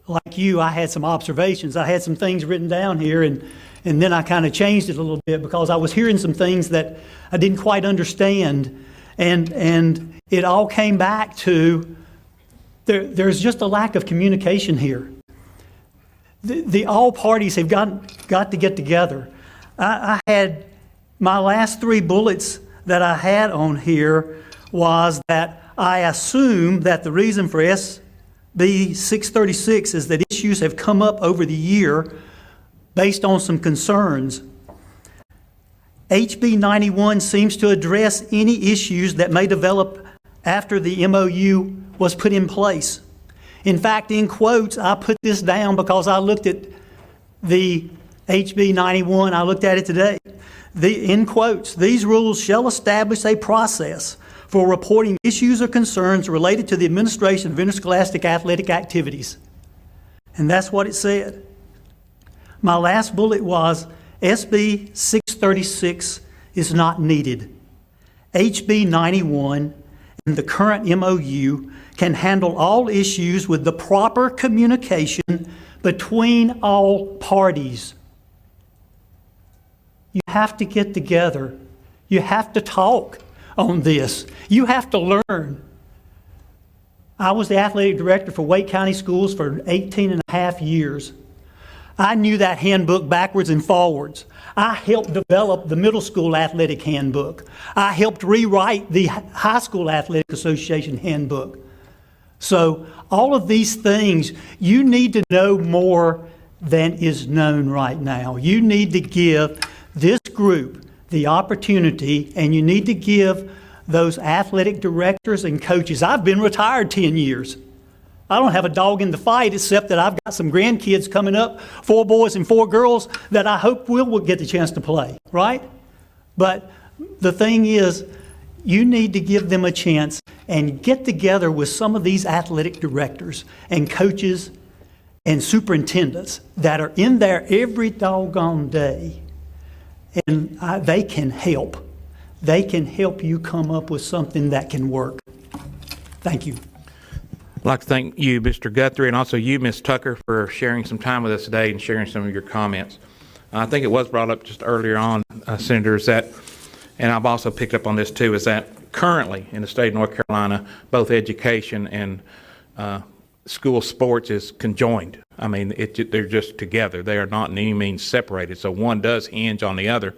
like you, I had some observations. I had some things written down here, and then I kind of changed it a little bit because I was hearing some things that I didn't quite understand, and it all came back to there's just a lack of communication here. The all parties have got to get together. I had my last 3 bullets that I had on here was that I assume that the reason for SB 636 is that issues have come up over the year based on some concerns. HB 91 seems to address any issues that may develop after the MOU was put in place. In fact, in quotes, I put this down because I looked at the HB 91, I looked at it today. In quotes, these rules shall establish a process for reporting issues or concerns related to the administration of interscholastic athletic activities. And that's what it said. My last bullet was SB 636 is not needed. HB 91 and the current MOU can handle all issues with the proper communication between all parties. You have to get together. You have to talk on this. You have to learn. I was the athletic director for Wake County Schools for 18 and a half years. I knew that handbook backwards and forwards. I helped develop the middle school athletic handbook. I helped rewrite the high school athletic association handbook. So all of these things, you need to know more than is known right now. You need to give this group the opportunity, and you need to give those athletic directors and coaches. I've been retired 10 years. I don't have a dog in the fight, except that I've got some grandkids coming up, 4 boys and 4 girls, that I hope will get the chance to play, right? But the thing is, you need to give them a chance and get together with some of these athletic directors and coaches and superintendents that are in there every doggone day. And they can help. They can help you come up with something that can work. Thank you. I'd like to thank you, Mr. Guthrie, and also you, Ms. Tucker, for sharing some time with us today and sharing some of your comments. I think it was brought up just earlier on, Senators, that, and I've also picked up on this too, is that currently in the state of North Carolina, both education and school sports is conjoined. I mean, they're just together. They are not in any means separated. So one does hinge on the other.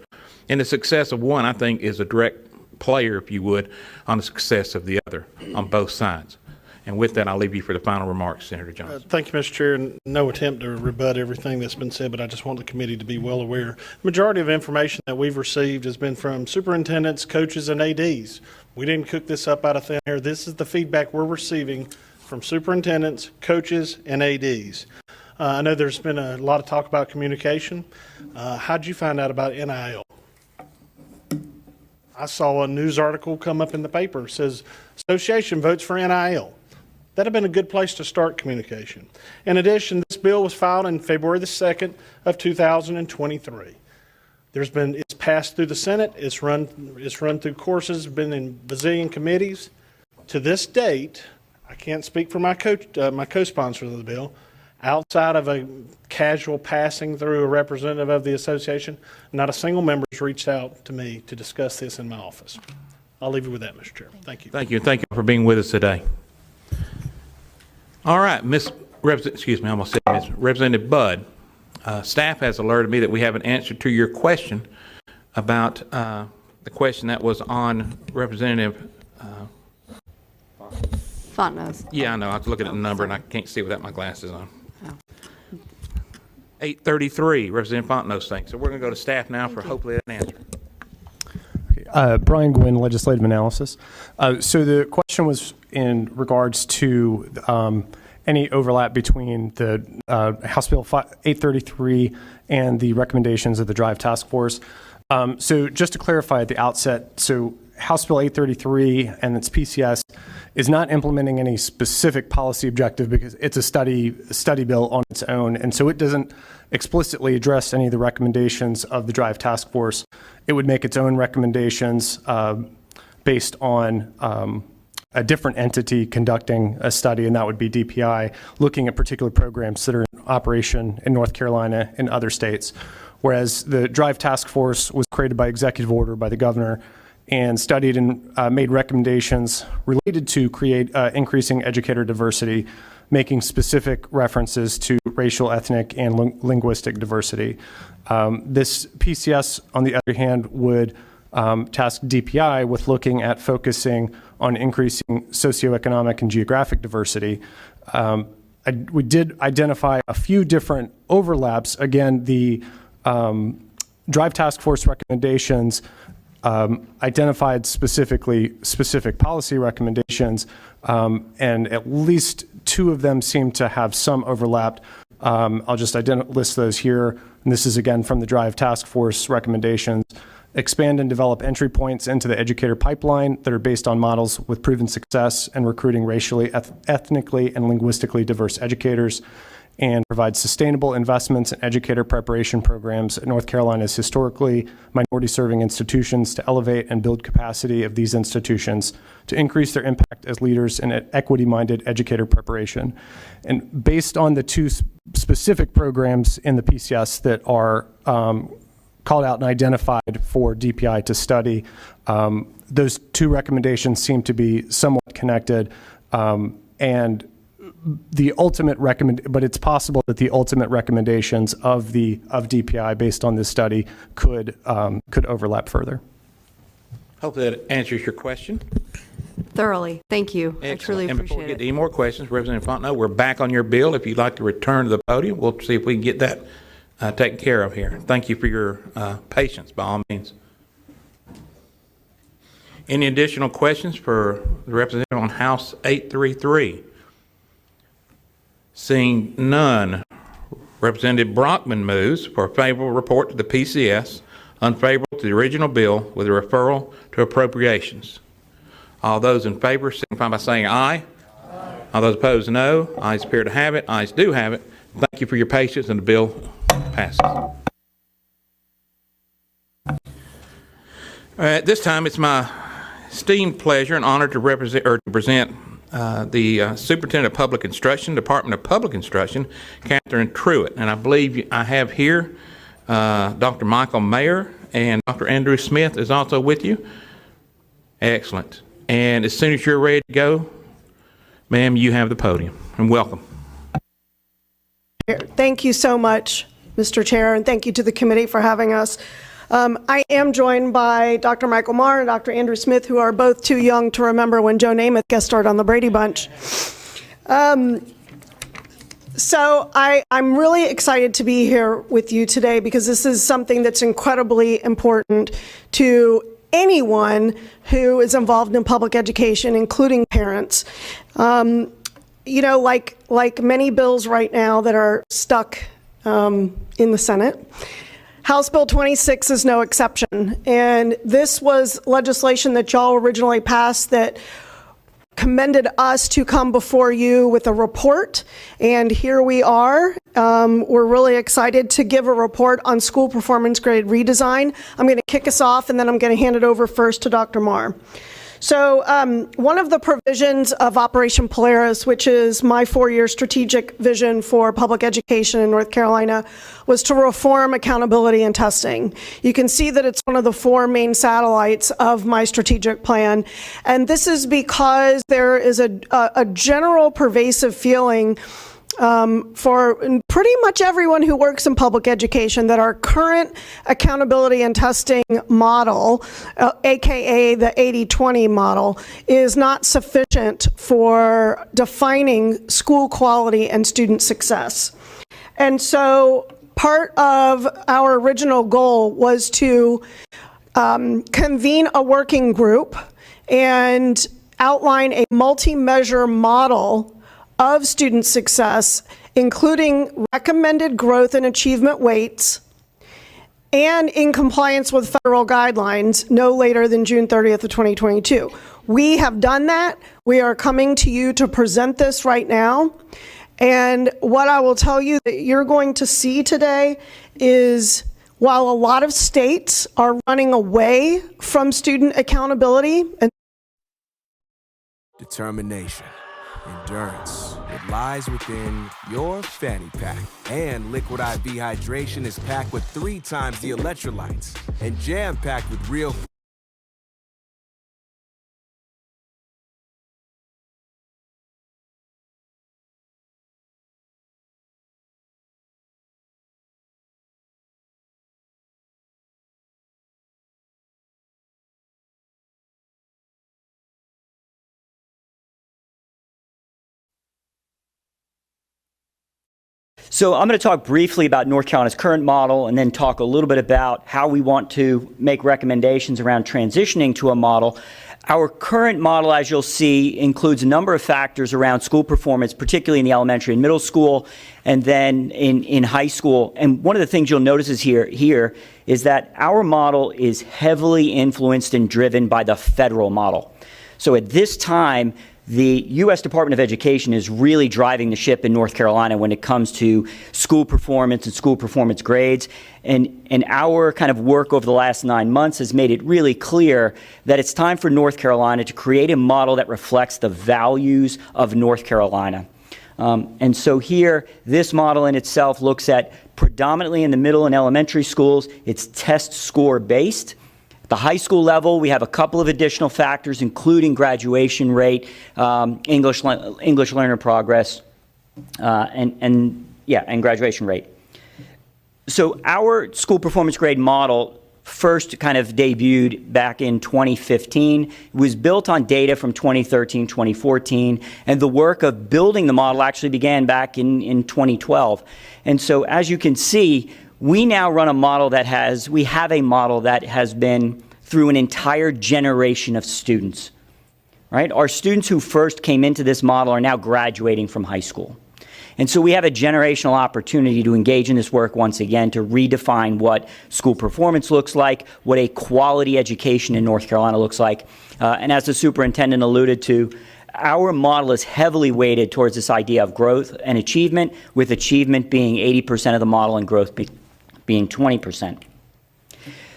And the success of one, I think, is a direct player, if you would, on the success of the other on both sides. And with that, I'll leave you for the final remarks, Senator Johnson. Thank you, Mr. Chair. And no attempt to rebut everything that's been said, but I just want the committee to be well aware. The majority of information that we've received has been from superintendents, coaches, and ADs. We didn't cook this up out of thin air. This is the feedback we're receiving from superintendents, coaches, and ADs. I know there's been a lot of talk about communication. How'd you find out about NIL? I saw a news article come up in the paper. It says, association votes for NIL. That'd have been a good place to start communication. In addition, this bill was filed on February the 2nd of 2023. It's passed through the Senate. It's run through courses, been in bazillion committees. To this date, I can't speak for my co-sponsors of the bill. Outside of a casual passing through a representative of the association, not a single member has reached out to me to discuss this in my office. I'll leave you with that, Mr. Chairman. Thank you. Thank you, and thank you for being with us today. All right, Representative Budd, staff has alerted me that we have an answer to your question about the question that was on Representative Fontenot's. Yeah, I know. I was looking at the number and I can't see without my glasses on. 833, Representative Fontenot's thing. So we're going to go to staff now for hopefully an answer. Brian Gwynn, Legislative Analysis. So the question was in regards to any overlap between the House Bill 833 and the recommendations of the Drive Task Force. So just to clarify at the outset, so House Bill 833 and its PCS is not implementing any specific policy objective because it's a study bill on its own, and so it doesn't explicitly address any of the recommendations of the Drive Task Force. It would make its own recommendations based on a different entity conducting a study, and that would be DPI, looking at particular programs that are in operation in North Carolina and other states. Whereas the Drive Task Force was created by executive order by the governor and studied and made recommendations related to increasing educator diversity, making specific references to racial, ethnic, and linguistic diversity. This PCS, on the other hand, would task DPI with looking at focusing on increasing socioeconomic and geographic diversity. We did identify a few different overlaps. Again, the Drive Task Force recommendations identified specific policy recommendations, and at least 2 of them seem to have some overlap. I'll just list those here. And this is again from the Drive Task Force recommendations. Expand and develop entry points into the educator pipeline that are based on models with proven success in recruiting racially, ethnically, and linguistically diverse educators. and provide sustainable investments in educator preparation programs at North Carolina's historically minority-serving institutions to elevate and build capacity of these institutions to increase their impact as leaders in equity-minded educator preparation. And based on the two specific programs in the PCS that are called out and identified for DPI to study, those two recommendations seem to be somewhat connected, and the ultimate but it's possible that the ultimate recommendations of DPI based on this study could overlap further. Hope that answers your question. Thoroughly. Thank you. Excellent. I truly And before we appreciate get it. to any more questions, Representative Fontenot, we're back on your bill. If you'd like to return to the podium, we'll see if we can get that taken care of here. Thank you for your patience, by all means. Any additional questions for the representative on House 833? Seeing none, Representative Brockman moves for a favorable report to the PCS, unfavorable to the original bill with a referral to appropriations. All those in favor signify by saying aye. Aye. All those opposed, no. Ayes appear to have it. Ayes do have it. Thank you for your patience, and the bill passes. All right, at this time, it's my esteemed pleasure and honor to present the Superintendent of Public Instruction, Department of Public Instruction, Catherine Truitt. And I believe I have here Dr. Michael Mayer, and Dr. Andrew Smith is also with you. Excellent. And as soon as you're ready to go, ma'am, you have the podium. And welcome. Thank you so much, Mr. Chair, and thank you to the committee for having us. I am joined by Dr. Michael Marr and Dr. Andrew Smith, who are both too young to remember when Joe Namath guest starred on the Brady Bunch. So I'm really excited to be here with you today because this is something that's incredibly important to anyone who is involved in public education, including parents. You know, like many bills right now that are stuck in the Senate, House Bill 26 is no exception. And this was legislation that y'all originally passed that commended us to come before you with a report. And here we are. We're really excited to give a report on school performance grade redesign. I'm going to kick us off, and then I'm going to hand it over first to Dr. Marr. So one of the provisions of Operation Polaris, which is my 4-year strategic vision for public education in North Carolina, was to reform accountability and testing. You can see that it's one of the 4 main satellites of my strategic plan. And this is because there is a general pervasive feeling for pretty much everyone who works in public education that our current accountability and testing model, aka the 80-20 model, is not sufficient for defining school quality and student success. And so part of our original goal was to convene a working group and outline a multi-measure model of student success, including recommended growth and achievement weights, and in compliance with federal guidelines no later than June 30th of 2022. We have done that. We are coming to you to present this right now. And what I will tell you that you're going to see today is, while a lot of states are running away from student accountability and determination, endurance, it lies within your fanny pack. And Liquid IV Hydration is packed with 3 times the electrolytes and jam-packed with real So I'm going to talk briefly about North Carolina's current model and then talk a little bit about how we want to make recommendations around transitioning to a model. Our current model, as you'll see, includes a number of factors around school performance, particularly in the elementary and middle school, and then in high school. And one of the things you'll notice is here is that our model is heavily influenced and driven by the federal model. So at this time, the U.S. Department of Education is really driving the ship in North Carolina when it comes to school performance and school performance grades. And our kind of work over the last 9 months has made it really clear that it's time for North Carolina to create a model that reflects the values of North Carolina. And so here, this model in itself looks at predominantly in the middle and elementary schools, it's test score based. At the high school level, we have a couple of additional factors, including graduation rate, English learner progress, and graduation rate. So our school performance grade model first kind of debuted back in 2015. It was built on data from 2013, 2014, and the work of building the model actually began back in 2012. And so as you can see, we now run a model that has been through an entire generation of students, right? Our students who first came into this model are now graduating from high school. And so we have a generational opportunity to engage in this work once again, to redefine what school performance looks like, what a quality education in North Carolina looks like. And as the superintendent alluded to, our model is heavily weighted towards this idea of growth and achievement, with achievement being 80% of the model and growth being 20%.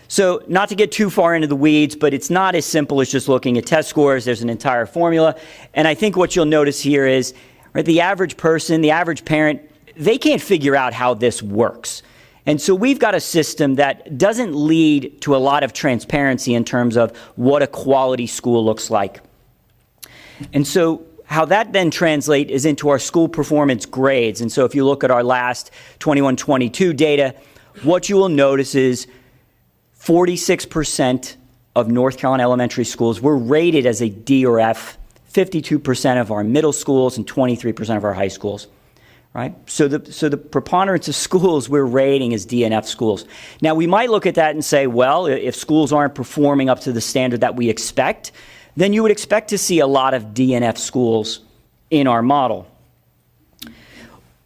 So not to get too far into the weeds, but it's not as simple as just looking at test scores. There's an entire formula. And I think what you'll notice here is, right, the average person, the average parent, they can't figure out how this works. And so we've got a system that doesn't lead to a lot of transparency in terms of what a quality school looks like. And so how that then translates is into our school performance grades. And so if you look at our last 21-22 data, what you will notice is 46% of North Carolina elementary schools were rated as a D or F, 52% of our middle schools, and 23% of our high schools, right? So the preponderance of schools we're rating as D and F schools. Now, we might look at that and say, well, if schools aren't performing up to the standard that we expect, then you would expect to see a lot of D and F schools in our model.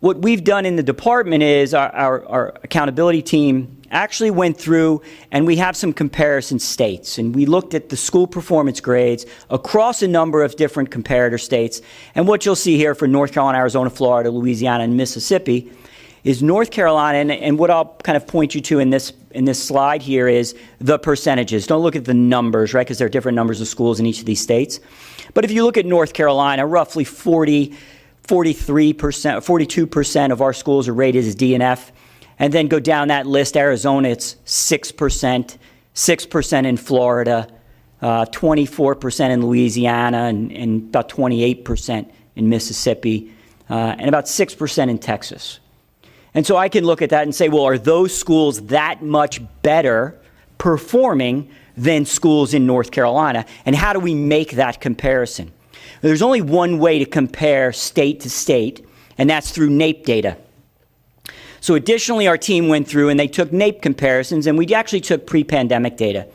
What we've done in the department is our accountability team actually went through and we have some comparison states, and we looked at the school performance grades across a number of different comparator states. And what you'll see here for North Carolina, Arizona, Florida, Louisiana, and Mississippi is North Carolina, and what I'll kind of point you to in this slide here is the percentages. Don't look at the numbers, right, because there are different numbers of schools in each of these states. But if you look at North Carolina, roughly 43%, 42% of our schools are rated as D and F. And then go down that list, Arizona, it's 6%, 6% in Florida, 24% in Louisiana, and about 28% in Mississippi, and about 6% in Texas. And so I can look at that and say, well, are those schools that much better performing than schools in North Carolina? And how do we make that comparison? There's only one way to compare state to state, and that's through NAEP data. So additionally, our team went through and they took NAEP comparisons, and we actually took pre-pandemic data.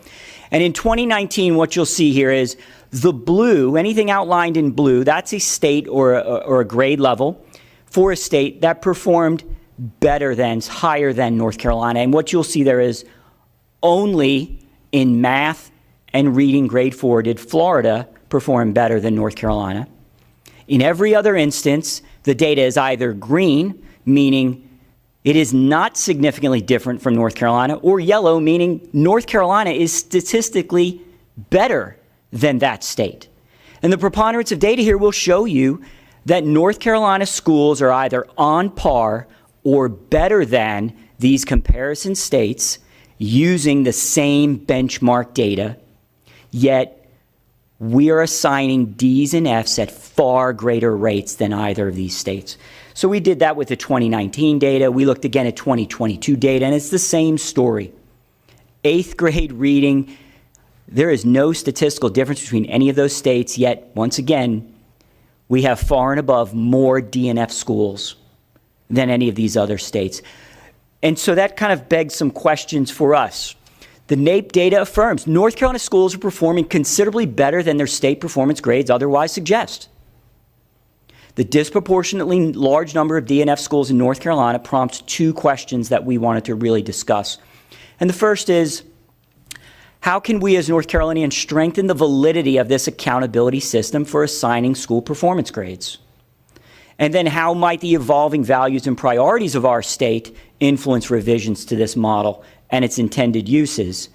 And in 2019, what you'll see here is the blue, anything outlined in blue, that's a state or a grade level for a state that performed better than, higher than North Carolina. And what you'll see there is only in math and reading grade 4 did Florida perform better than North Carolina. In every other instance, the data is either green, meaning it is not significantly different from North Carolina, or yellow, meaning North Carolina is statistically better than that state. And the preponderance of data here will show you that North Carolina schools are either on par or better than these comparison states using the same benchmark data, yet we are assigning Ds and Fs at far greater rates than either of these states. So we did that with the 2019 data. We looked again at 2022 data, and it's the same story. 8th grade reading, there is no statistical difference between any of those states, yet once again, we have far and above more D and F schools than any of these other states. And so that kind of begs some questions for us. The NAEP data affirms North Carolina schools are performing considerably better than their state performance grades otherwise suggest. The disproportionately large number of D and F schools in North Carolina prompts two questions that we wanted to really discuss. And the first is, How can we as North Carolinians strengthen the validity of this accountability system for assigning school performance grades? And then how might the evolving values and priorities of our state influence revisions to this model and its intended uses?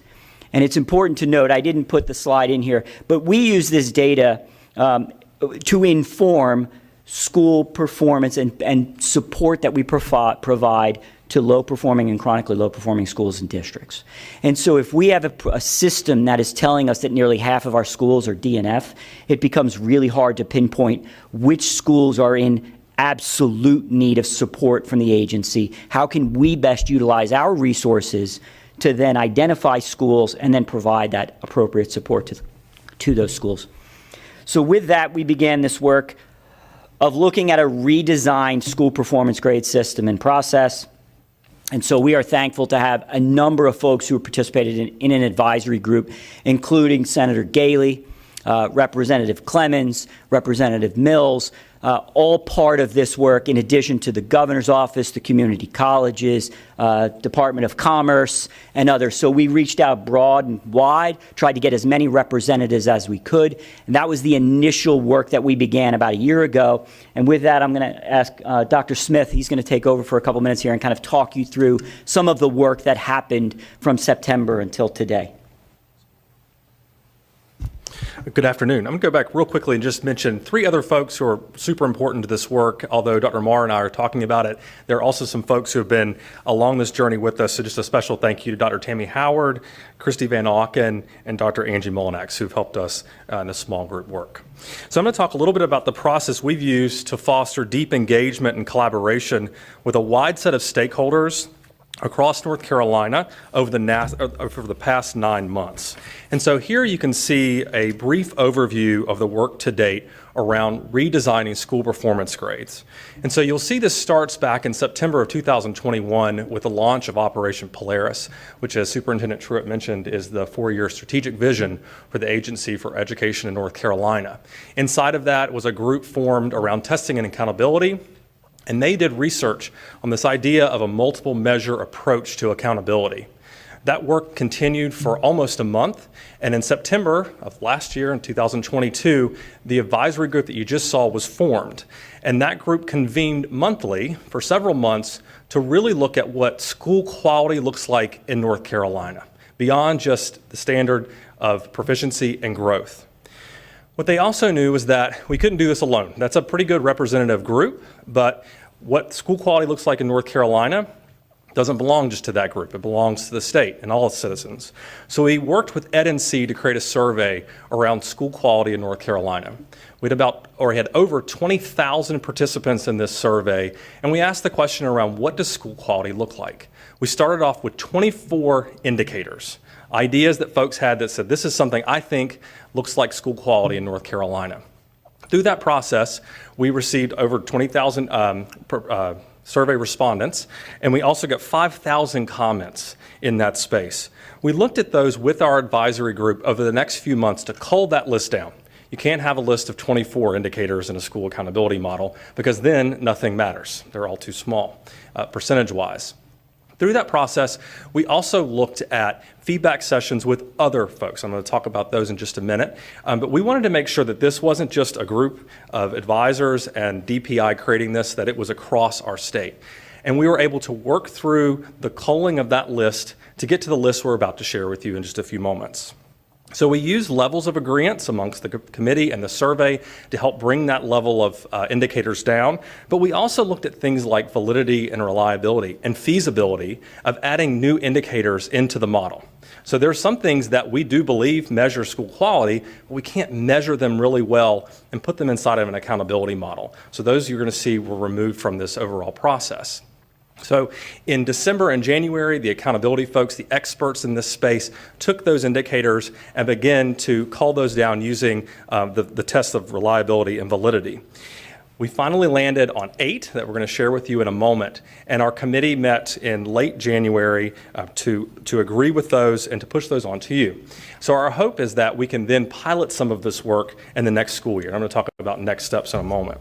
And it's important to note, I didn't put the slide in here, but we use this data to inform school performance and support that we provide to low-performing and chronically low-performing schools and districts. And so if we have a system that is telling us that nearly half of our schools are DNF, it becomes really hard to pinpoint which schools are in absolute need of support from the agency. How can we best utilize our resources to then identify schools and then provide that appropriate support to those schools? So with that, we began this work of looking at a redesigned school performance grade system and process. And so we are thankful to have a number of folks who participated in an advisory group, including Senator Galey, Representative Clemens, Representative Mills, all part of this work in addition to the governor's office, the community colleges, Department of Commerce, and others. So we reached out broad and wide, tried to get as many representatives as we could. And that was the initial work that we began about a year ago. And with that, I'm going to ask Dr. Smith, he's going to take over for a couple minutes here and kind of talk you through some of the work that happened from September until today. Good afternoon. I'm going to go back real quickly and just mention three other folks who are super important to this work. Although Dr. Marr and I are talking about it, there are also some folks who have been along this journey with us. So just a special thank you to Dr. Tammy Howard, Christy Van Auken, and Dr. Angie Molinax, who've helped us in this small group work. So I'm going to talk a little bit about the process we've used to foster deep engagement and collaboration with a wide set of stakeholders across North Carolina over the past 9 months. And so here you can see a brief overview of the work to date around redesigning school performance grades. And so you'll see this starts back in September of 2021 with the launch of Operation Polaris, which, as Superintendent Truitt mentioned, is the 4-year strategic vision for the Agency for Education in North Carolina. Inside of that was a group formed around testing and accountability. And they did research on this idea of a multiple measure approach to accountability. That work continued for almost a month, and in September of last year, in 2022, the advisory group that you just saw was formed. And that group convened monthly for several months to really look at what school quality looks like in North Carolina, beyond just the standard of proficiency and growth. What they also knew was that we couldn't do this alone. That's a pretty good representative group, but what school quality looks like in North Carolina doesn't belong just to that group. It belongs to the state and all its citizens. So we worked with Ed&C to create a survey around school quality in North Carolina. We had over 20,000 participants in this survey, and we asked the question around what does school quality look like? We started off with 24 indicators, ideas that folks had that said, this is something I think looks like school quality in North Carolina. Through that process, we received over 20,000 survey respondents, and we also got 5,000 comments in that space. We looked at those with our advisory group over the next few months to cull that list down. You can't have a list of 24 indicators in a school accountability model because then nothing matters. They're all too small, percentage-wise. Through that process, we also looked at feedback sessions with other folks. I'm going to talk about those in just a minute. But we wanted to make sure that this wasn't just a group of advisors and DPI creating this, that it was across our state. And we were able to work through the culling of that list to get to the list we're about to share with you in just a few moments. So we used levels of agreement amongst the committee and the survey to help bring that level of indicators down. But we also looked at things like validity and reliability and feasibility of adding new indicators into the model. So there are some things that we do believe measure school quality, but we can't measure them really well and put them inside of an accountability model. So those you're going to see were removed from this overall process. So in December and January, the accountability folks, the experts in this space, took those indicators and began to cull those down using the tests of reliability and validity. We finally landed on 8 that we're going to share with you in a moment, and our committee met in late January to agree with those and to push those on to you. So our hope is that we can then pilot some of this work in the next school year. I'm going to talk about next steps in a moment.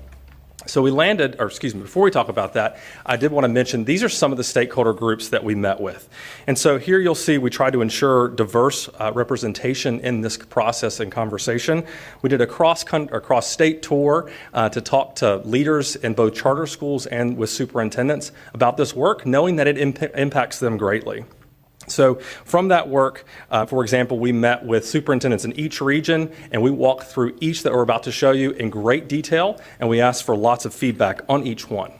So we landed, or excuse me, before we talk about that, I did want to mention these are some of the stakeholder groups that we met with. And so here you'll see we try to ensure diverse representation in this process and conversation. We did a cross-state tour to talk to leaders in both charter schools and with superintendents about this work, knowing that it impacts them greatly. So from that work, for example, we met with superintendents in each region, and we walked through each that we're about to show you in great detail, and we asked for lots of feedback on each one.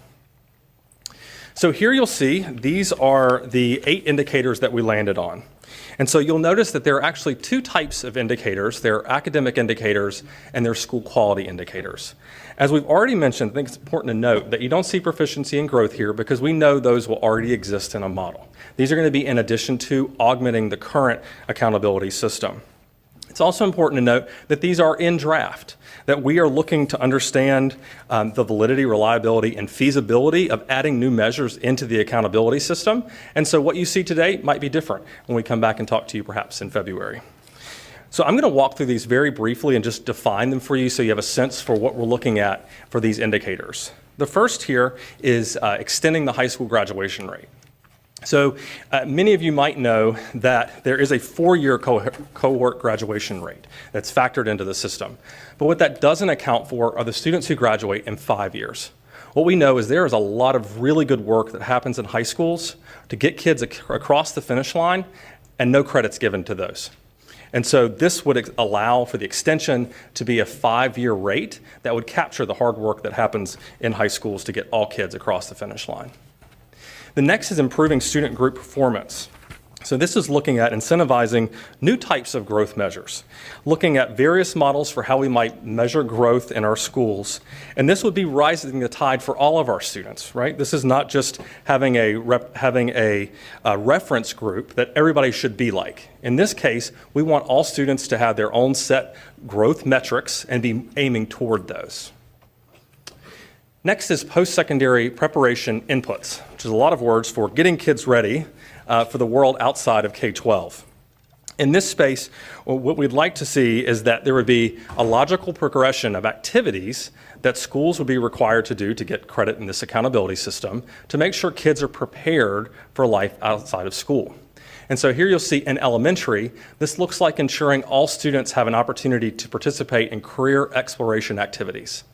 So here you'll see these are the 8 indicators that we landed on. And so you'll notice that there are actually 2 types of indicators. There are academic indicators and there are school quality indicators. As we've already mentioned, I think it's important to note that you don't see proficiency and growth here because we know those will already exist in a model. These are going to be in addition to augmenting the current accountability system. It's also important to note that these are in draft, that we are looking to understand the validity, reliability, and feasibility of adding new measures into the accountability system. And so what you see today might be different when we come back and talk to you perhaps in February. So I'm going to walk through these very briefly and just define them for you so you have a sense for what we're looking at for these indicators. The first here is extending the high school graduation rate. So many of you might know that there is a 4-year cohort graduation rate that's factored into the system. But what that doesn't account for are the students who graduate in 5 years. What we know is there is a lot of really good work that happens in high schools to get kids across the finish line and no credits given to those. And so this would allow for the extension to be a 5-year rate that would capture the hard work that happens in high schools to get all kids across the finish line. The next is improving student group performance. So this is looking at incentivizing new types of growth measures, looking at various models for how we might measure growth in our schools. And this would be rising the tide for all of our students, right? This is not just having a reference group that everybody should be like. In this case, we want all students to have their own set growth metrics and be aiming toward those. Next is post-secondary preparation inputs, which is a lot of words for getting kids ready for the world outside of K-12. In this space, what we'd like to see is that there would be a logical progression of activities that schools would be required to do to get credit in this accountability system to make sure kids are prepared for life outside of school. And so here you'll see in elementary, this looks like ensuring all students have an opportunity to participate in career exploration activities.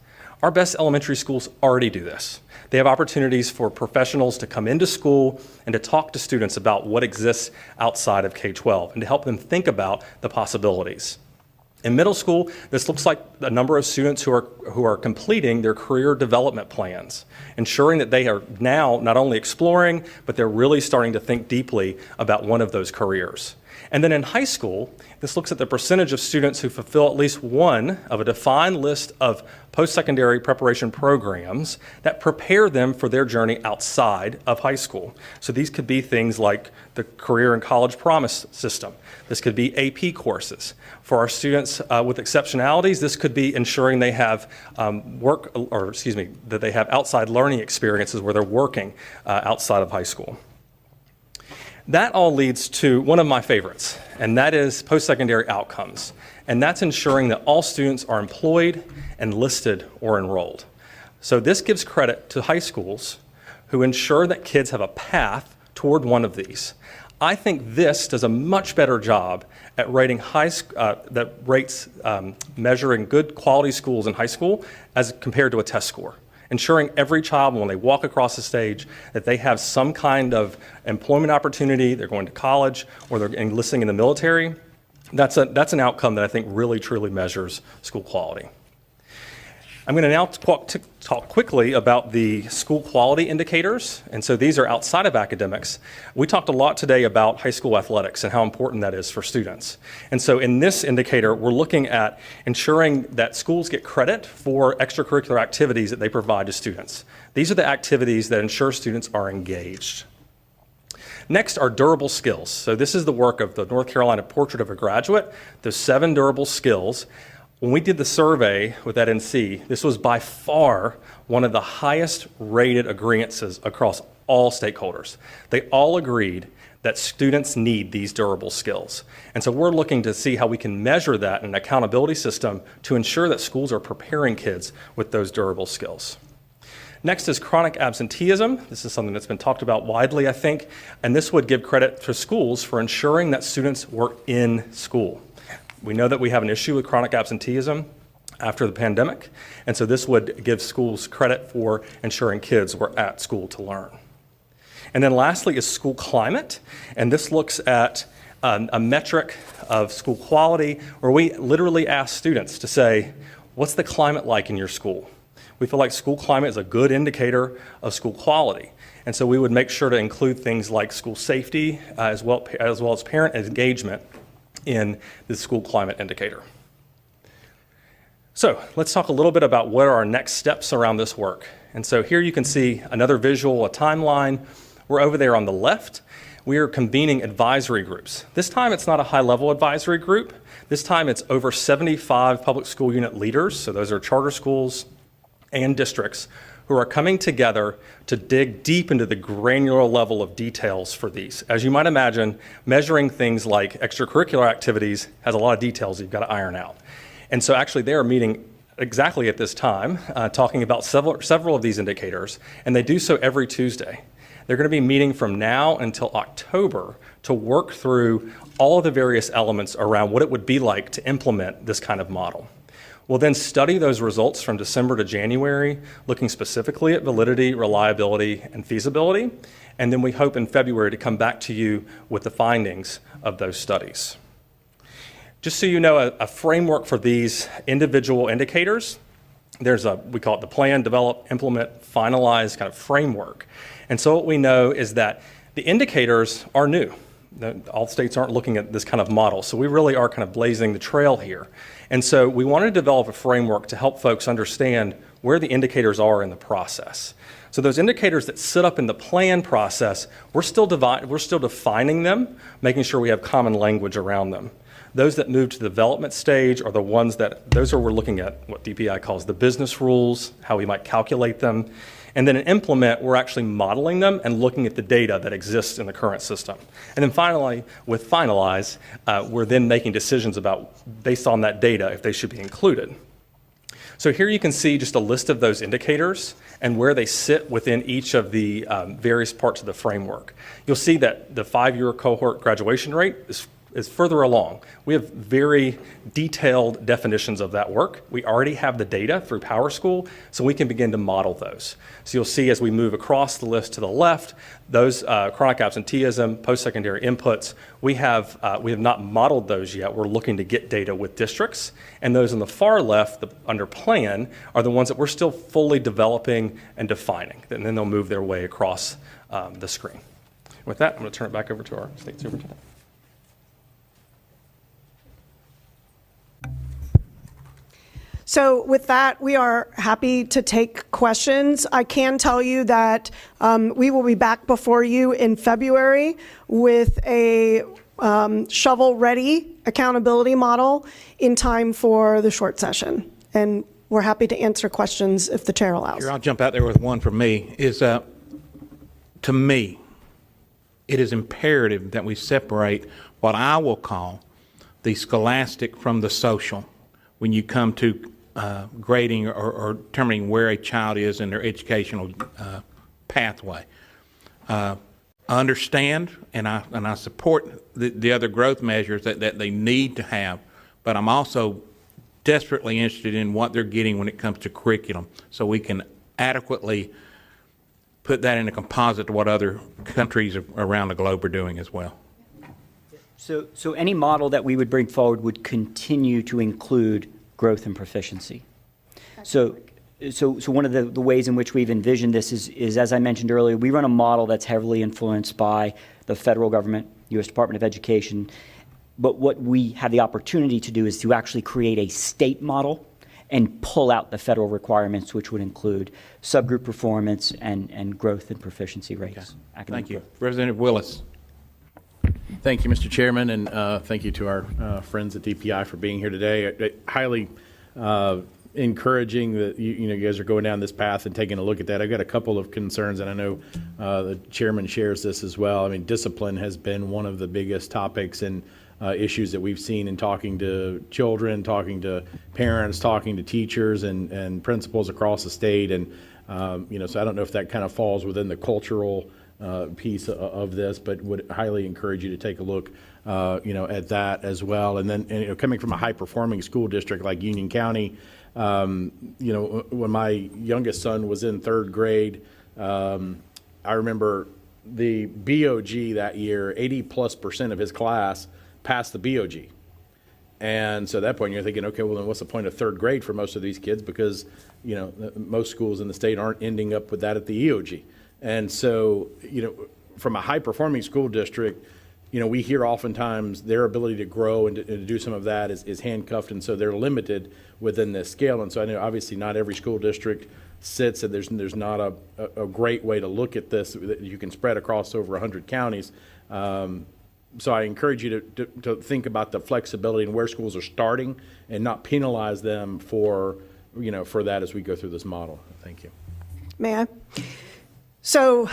Our best elementary schools already do this. They have opportunities for professionals to come into school and to talk to students about what exists outside of K-12 and to help them think about the possibilities. In middle school, this looks like a number of students who are completing their career development plans, ensuring that they are now not only exploring, but they're really starting to think deeply about one of those careers. And then in high school, this looks at the percentage of students who fulfill at least one of a defined list of post-secondary preparation programs that prepare them for their journey outside of high school. So these could be things like the Career and College Promise System. This could be AP courses. For our students with exceptionalities, this could be ensuring they have that they have outside learning experiences where they're working outside of high school. That all leads to one of my favorites, and that is post-secondary outcomes. And that's ensuring that all students are employed, enlisted, or enrolled. So this gives credit to high schools who ensure that kids have a path toward one of these. I think this does a much better job at rating measuring good quality schools in high school as compared to a test score. Ensuring every child, when they walk across the stage, that they have some kind of employment opportunity, they're going to college, or they're enlisting in the military. That's an outcome that I think really, truly measures school quality. I'm going to now talk quickly about the school quality indicators. And so these are outside of academics. We talked a lot today about high school athletics and how important that is for students. And so in this indicator, we're looking at ensuring that schools get credit for extracurricular activities that they provide to students. These are the activities that ensure students are engaged. Next are durable skills. So this is the work of the North Carolina Portrait of a Graduate, the 7 durable skills. When we did the survey with that NC, this was by far one of the highest rated agreeances across all stakeholders. They all agreed that students need these durable skills. And so we're looking to see how we can measure that in an accountability system to ensure that schools are preparing kids with those durable skills. Next is chronic absenteeism. This is something that's been talked about widely, I think, and this would give credit to schools for ensuring that students were in school. We know that we have an issue with chronic absenteeism after the pandemic, and so this would give schools credit for ensuring kids were at school to learn. And then lastly is school climate, and this looks at a metric of school quality where we literally ask students to say, what's the climate like in your school? We feel like school climate is a good indicator of school quality. And so we would make sure to include things like school safety as well as parent engagement in the school climate indicator. So let's talk a little bit about what are our next steps around this work. And so here you can see another visual, a timeline. We're over there on the left. We are convening advisory groups. This time it's not a high-level advisory group. This time it's over 75 public school unit leaders, so those are charter schools and districts, who are coming together to dig deep into the granular level of details for these. As you might imagine, measuring things like extracurricular activities has a lot of details you've got to iron out. And so actually they are meeting exactly at this time, talking about several of these indicators, and they do so every Tuesday. They're going to be meeting from now until October to work through all of the various elements around what it would be like to implement this kind of model. We'll then study those results from December to January, looking specifically at validity, reliability, and feasibility. And then we hope in February to come back to you with the findings of those studies. Just so you know, a framework for these individual indicators, we call it the plan, develop, implement, finalize kind of framework. And so what we know is that the indicators are new. All states aren't looking at this kind of model, so we really are kind of blazing the trail here. And so we wanted to develop a framework to help folks understand where the indicators are in the process. So those indicators that sit up in the plan process, we're still defining them, making sure we have common language around them. Those that move to the development stage are the ones those are we're looking at what DPI calls the business rules, how we might calculate them. And then in implement, we're actually modeling them and looking at the data that exists in the current system. And then finally, with finalize, we're then making decisions about, based on that data, if they should be included. So here you can see just a list of those indicators and where they sit within each of the various parts of the framework. You'll see that the 5-year cohort graduation rate is further along. We have very detailed definitions of that work. We already have the data through PowerSchool, so we can begin to model those. So you'll see as we move across the list to the left, those chronic absenteeism, post-secondary inputs, we have not modeled those yet. We're looking to get data with districts. And those on the far left, under plan, are the ones that we're still fully developing and defining. And then they'll move their way across the screen. With that, I'm going to turn it back over to our state superintendent. So with that, we are happy to take questions. I can tell you that we will be back before you in February with a shovel-ready accountability model in time for the short session. And we're happy to answer questions if the chair allows. Here, I'll jump out there with one from me. To me, it is imperative that we separate what I will call the scholastic from the social when you come to grading or determining where a child is in their educational pathway. I understand and I support the other growth measures that they need to have, but I'm also desperately interested in what they're getting when it comes to curriculum, so we can adequately put that in a composite to what other countries around the globe are doing as well. So any model that we would bring forward would continue to include growth and proficiency. So one of the ways in which we've envisioned this is, as I mentioned earlier, we run a model that's heavily influenced by the federal government, U.S. Department of Education. But what we have the opportunity to do is to actually create a state model and pull out the federal requirements, which would include subgroup performance and growth and proficiency rates. Okay. Thank you. Representative Willis. Thank you, Mr. Chairman, and thank you to our friends at DPI for being here today. Highly encouraging that you guys are going down this path and taking a look at that. I've got a couple of concerns, and I know the chairman shares this as well. I mean, discipline has been one of the biggest topics and issues that we've seen in talking to children, talking to parents, talking to teachers and principals across the state. And So I don't know if that kind of falls within the cultural piece of this, but would highly encourage you to take a look, at that as well. And then, coming from a high-performing school district like Union County, when my youngest son was in third grade, I remember the BOG that year, 80+% of his class passed the BOG. And so at that point, you're thinking, okay, well, then what's the point of third grade for most of these kids? Because, most schools in the state aren't ending up with that at the EOG. And so, from a high-performing school district, we hear oftentimes their ability to grow and to do some of that is handcuffed, and so they're limited within this scale. And so I know obviously not every school district sits, and there's not a great way to look at this that you can spread across over 100 counties. So I encourage you to think about the flexibility and where schools are starting and not penalize them for that as we go through this model. Thank you. May I? So,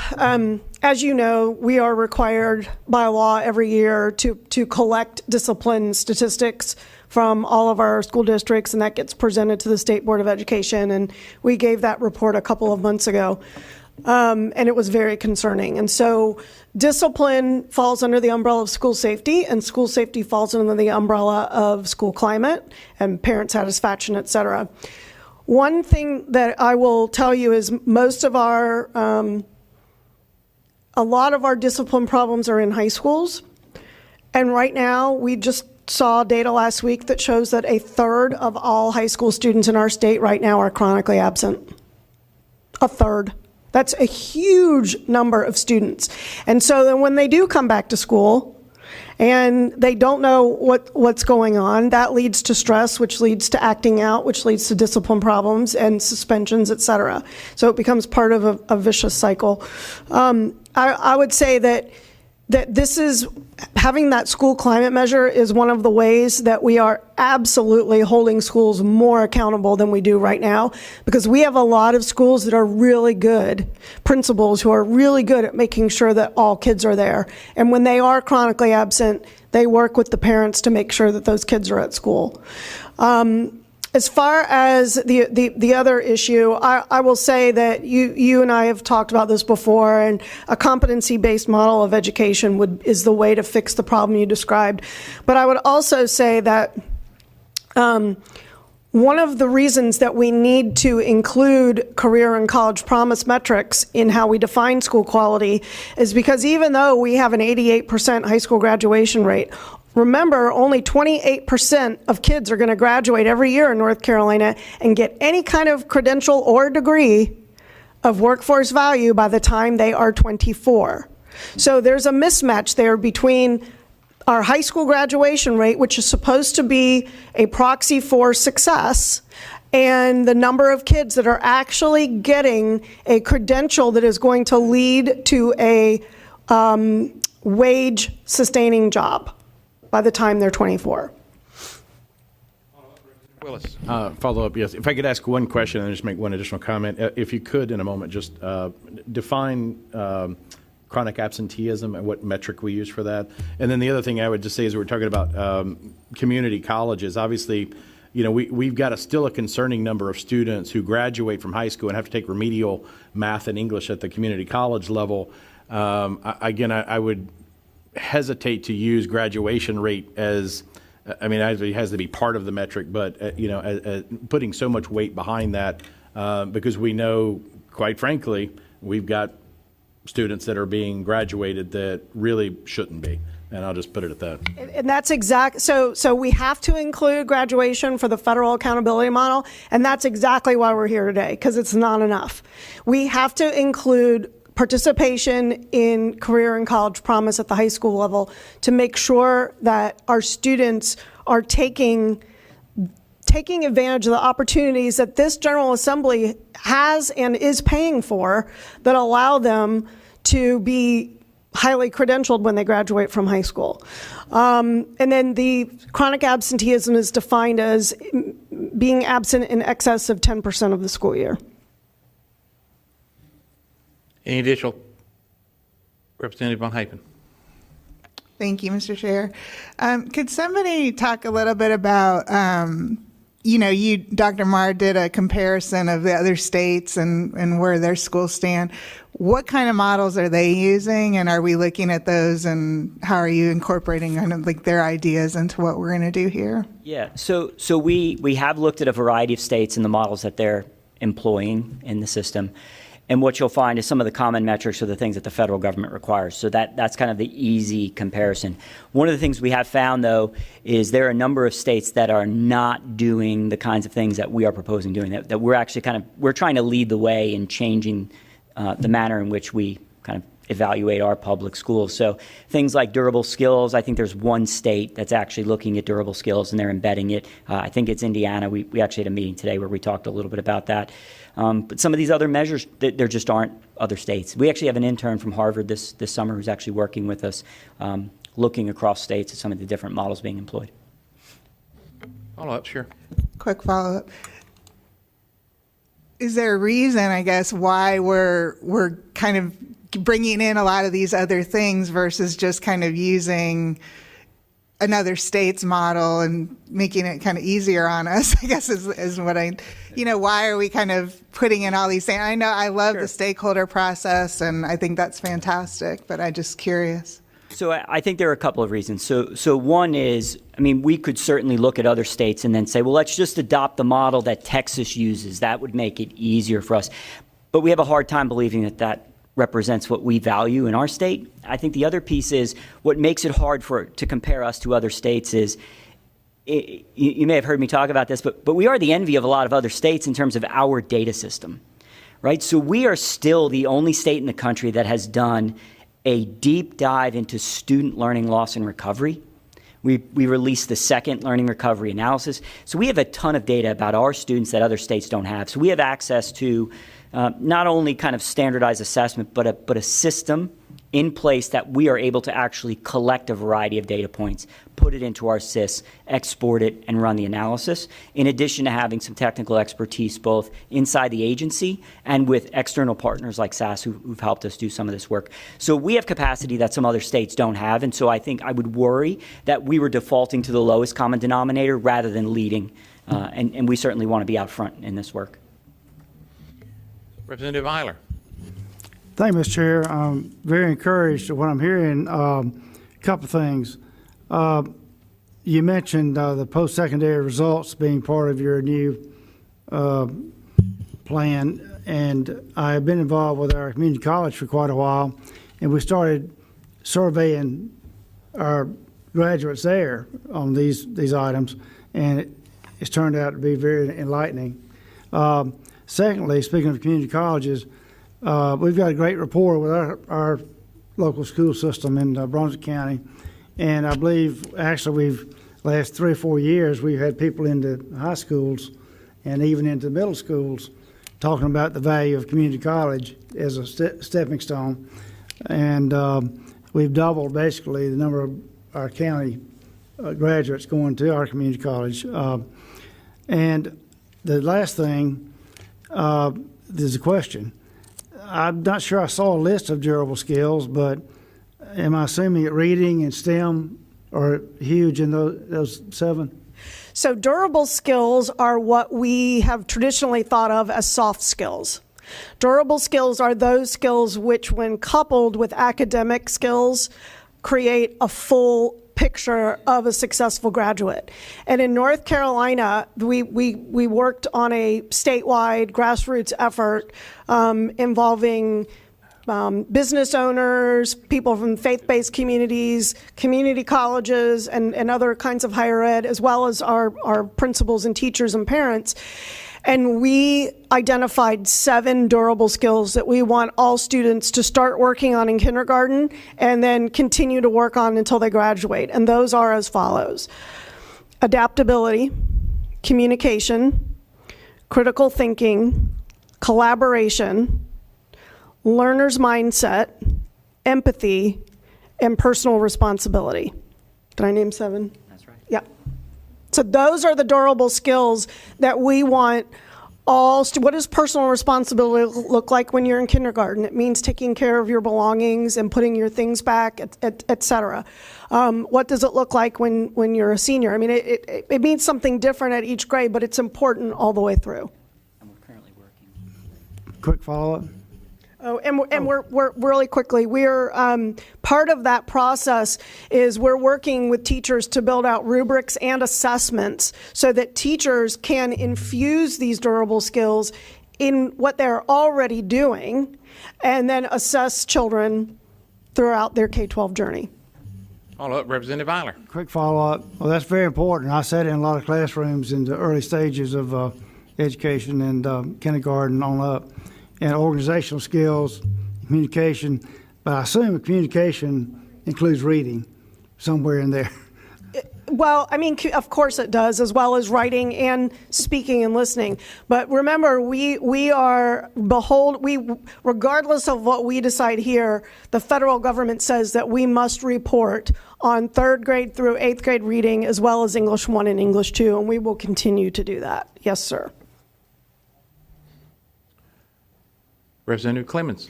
as you know, we are required by law every year to collect discipline statistics from all of our school districts, and that gets presented to the State Board of Education. And we gave that report a couple of months ago, and it was very concerning. And so discipline falls under the umbrella of school safety, and school safety falls under the umbrella of school climate and parent satisfaction, et cetera. One thing that I will tell you is most of our, a lot of our discipline problems are in high schools. And right now, we just saw data last week that shows that 1/3 of all high school students in our state right now are chronically absent. 1/3. That's a huge number of students. And so then when they do come back to school, and they don't know what's going on, that leads to stress, which leads to acting out, which leads to discipline problems and suspensions, et cetera. So it becomes part of a vicious cycle. I would say that this is, having that school climate measure is one of the ways that we are absolutely holding schools more accountable than we do right now, because we have a lot of schools that are really good, principals who are really good at making sure that all kids are there. And when they are chronically absent, they work with the parents to make sure that those kids are at school. As far as the other issue, I will say that you and I have talked about this before, and a competency-based model of education is the way to fix the problem you described. But I would also say that one of the reasons that we need to include career and college promise metrics in how we define school quality is because even though we have an 88% high school graduation rate, remember, only 28% of kids are going to graduate every year in North Carolina and get any kind of credential or degree of workforce value by the time they are 24. So there's a mismatch there between our high school graduation rate, which is supposed to be a proxy for success, and the number of kids that are actually getting a credential that is going to lead to a wage-sustaining job by the time they're 24. Willis. Follow up, yes. If I could ask one question and just make one additional comment. If you could, in a moment, just define chronic absenteeism and what metric we use for that. And then the other thing I would just say is we're talking about community colleges. Obviously, we've got still a concerning number of students who graduate from high school and have to take remedial math and English at the community college level. I would hesitate to use graduation rate as, it has to be part of the metric, but, putting so much weight behind that because we know, quite frankly, we've got students that are being graduated that really shouldn't be. And I'll just put it at that. And that's so we have to include graduation for the federal accountability model, and that's exactly why we're here today, because it's not enough. We have to include participation in career and college promise at the high school level to make sure that our students are taking advantage of the opportunities that this General Assembly has and is paying for that allow them to be highly credentialed when they graduate from high school. And then the chronic absenteeism is defined as being absent in excess of 10% of the school year. Any additional? Representative Von Hapen. Thank you, Mr. Chair. Could somebody talk a little bit about, you, Dr. Marr, did a comparison of the other states and where their schools stand. What kind of models are they using, and are we looking at those, and how are you incorporating kind of like their ideas into what we're going to do here? Yeah, so we have looked at a variety of states and the models that they're employing in the system. And what you'll find is some of the common metrics are the things that the federal government requires. So that's kind of the easy comparison. One of the things we have found, though, is there are a number of states that are not doing the kinds of things that we are proposing doing, that we're actually we're trying to lead the way in changing the manner in which we kind of evaluate our public schools. So things like durable skills, I think there's one state that's actually looking at durable skills and they're embedding it. I think it's Indiana. We actually had a meeting today where we talked a little bit about that. But some of these other measures, there just aren't other states. We actually have an intern from Harvard this summer who's actually working with us, looking across states at some of the different models being employed. Follow-up, sure. Quick follow-up. Is there a reason, I guess, why we're kind of bringing in a lot of these other things versus just kind of using another state's model and making it kind of easier on us, I guess is what why are we kind of putting in all these things? I know I love the stakeholder process and I think that's fantastic, but I'm just curious. So I think there are a couple of reasons. So one is, we could certainly look at other states and then say, well, let's just adopt the model that Texas uses. That would make it easier for us. But we have a hard time believing that represents what we value in our state. I think the other piece is what makes it hard to compare us to other states is, you may have heard me talk about this, but we are the envy of a lot of other states in terms of our data system, right? So we are still the only state in the country that has done a deep dive into student learning loss and recovery. We released the second learning recovery analysis. So we have a ton of data about our students that other states don't have. So we have access to not only kind of standardized assessment, but a system in place that we are able to actually collect a variety of data points, put it into our SIS, export it, and run the analysis, in addition to having some technical expertise both inside the agency and with external partners like SAS who've helped us do some of this work. So we have capacity that some other states don't have, and so I think I would worry that we were defaulting to the lowest common denominator rather than leading, and we certainly want to be out front in this work. Representative Eiler. Thank you, Mr. Chair. I'm very encouraged at what I'm hearing. A couple of things. You mentioned the post-secondary results being part of your new plan, and I've been involved with our community college for quite a while, and we started surveying our graduates there on these items, and it's turned out to be very enlightening. Secondly, speaking of community colleges, we've got a great rapport with our local school system in Brunswick County, and I believe actually last 3 or 4 years we've had people into high schools and even into middle schools talking about the value of community college as a stepping stone, and we've doubled basically the number of our county graduates going to our community college. And the last thing, there's a question. I'm not sure I saw a list of durable skills, but am I assuming that reading and STEM are huge in those 7? So durable skills are what we have traditionally thought of as soft skills. Durable skills are those skills which, when coupled with academic skills, create a full picture of a successful graduate. And in North Carolina, we worked on a statewide grassroots effort involving business owners, people from faith-based communities, community colleges, and other kinds of higher ed, as well as our principals and teachers and parents. And we identified 7 durable skills that we want all students to start working on in kindergarten and then continue to work on until they graduate. And those are as follows: adaptability, communication, critical thinking, collaboration, learner's mindset, empathy, and personal responsibility. Did I name 7? That's right. Yeah. So those are the durable skills that we want what does personal responsibility look like when you're in kindergarten? It means taking care of your belongings and putting your things back, et cetera. What does it look like when you're a senior? I mean, it means something different at each grade, but it's important all the way through. Quick follow-up. Oh, and we're really quickly, we're part of that process is we're working with teachers to build out rubrics and assessments so that teachers can infuse these durable skills in what they're already doing and then assess children throughout their K-12 journey. Follow up, Representative Eiler. Quick follow-up. Well, that's very important. I sat in a lot of classrooms in the early stages of education and kindergarten on up, and organizational skills, communication, but I assume communication includes reading somewhere in there. Well, I mean, of course it does, as well as writing and speaking and listening. But remember, we are regardless of what we decide here, the federal government says that we must report on 3rd grade through 8th grade reading, as well as English 1 and English 2, and we will continue to do that. Yes, sir. Representative Clemens.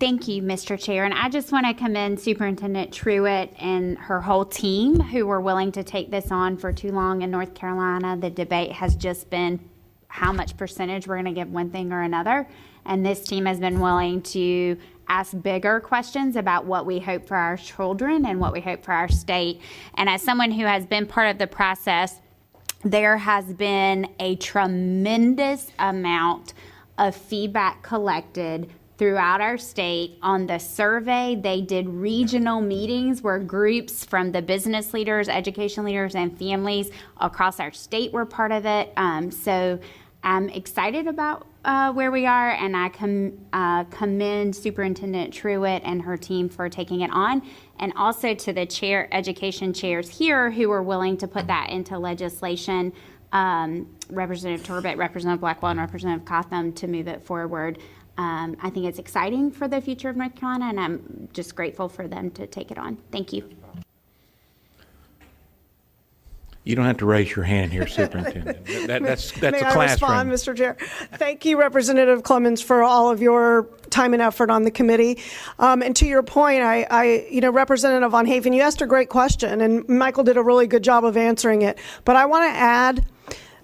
Thank you, Mr. Chair. And I just want to commend Superintendent Truitt and her whole team who were willing to take this on for too long in North Carolina. The debate has just been how much percentage we're going to give one thing or another. And this team has been willing to ask bigger questions about what we hope for our children and what we hope for our state. And as someone who has been part of the process, there has been a tremendous amount of feedback collected throughout our state on the survey. They did regional meetings where groups from the business leaders, education leaders, and families across our state were part of it. So I'm excited about where we are, and I commend Superintendent Truitt and her team for taking it on, and also to the education chairs here who were willing to put that into legislation. Representative Torbett, Representative Blackwell, and Representative Cotham to move it forward. I think it's exciting for the future of North Carolina, and I'm just grateful for them to take it on. Thank you. You don't have to raise your hand here, Superintendent. That's May a I classroom. respond, Mr. Chair? Thank you, Representative Clemens, for all of your time and effort on the committee. And to your point, Representative Von Haven, you asked a great question, and Michael did a really good job of answering it. But I want to add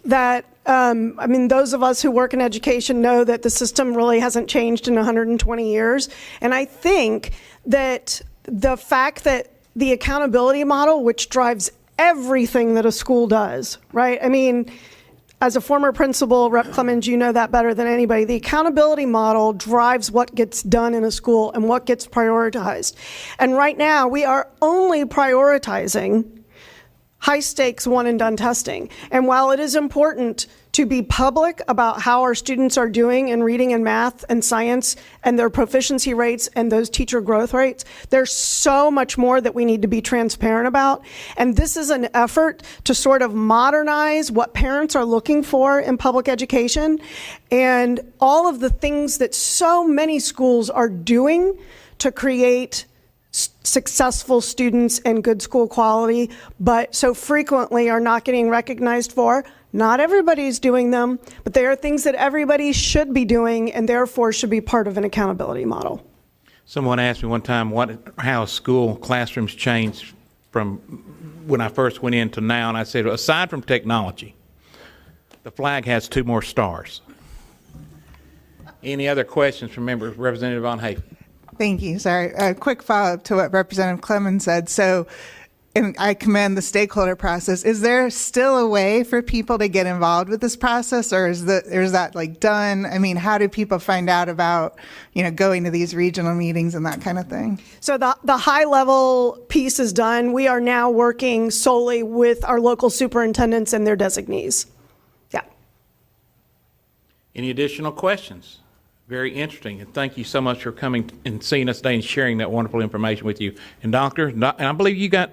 that, those of us who work in education know that the system really hasn't changed in 120 years. And I think that the fact that the accountability model, which drives everything that a school does, right? I mean, as a former principal, Rep. Clemens, you know that better than anybody. The accountability model drives what gets done in a school and what gets prioritized. And right now, we are only prioritizing high-stakes one-and-done testing. And while it is important to be public about how our students are doing in reading and math and science and their proficiency rates and those teacher growth rates, there's so much more that we need to be transparent about. And this is an effort to sort of modernize what parents are looking for in public education and all of the things that so many schools are doing to create successful students and good school quality, but so frequently are not getting recognized for. Not everybody's doing them, but they are things that everybody should be doing and therefore should be part of an accountability model. Someone asked me one time how school classrooms changed from when I first went in to now, and I said, aside from technology, the flag has 2 more stars. Any other questions from members? Representative Von Haven. Thank you. Sorry. A quick follow-up to what Representative Clemens said. So, and I commend the stakeholder process. Is there still a way for people to get involved with this process, or is that like done? I mean, how do people find out about, going to these regional meetings and that kind of thing? So the high-level piece is done. We are now working solely with our local superintendents and their designees. Yeah. Any additional questions? Very interesting, and thank you so much for coming and seeing us today and sharing that wonderful information with you. And Doctor, and I believe you got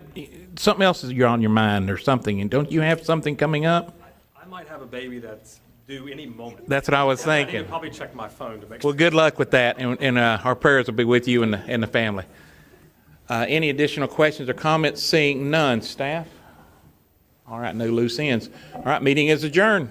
something else you're on your mind or something, and don't you have something coming up? I might have a baby that's due any moment. That's what I was I thinking. need to probably check my phone to make sure. Well, good luck with that, and our prayers will be with you and the family. Any additional questions or comments? Seeing none. Staff? All right, no loose ends. All right, meeting is adjourned.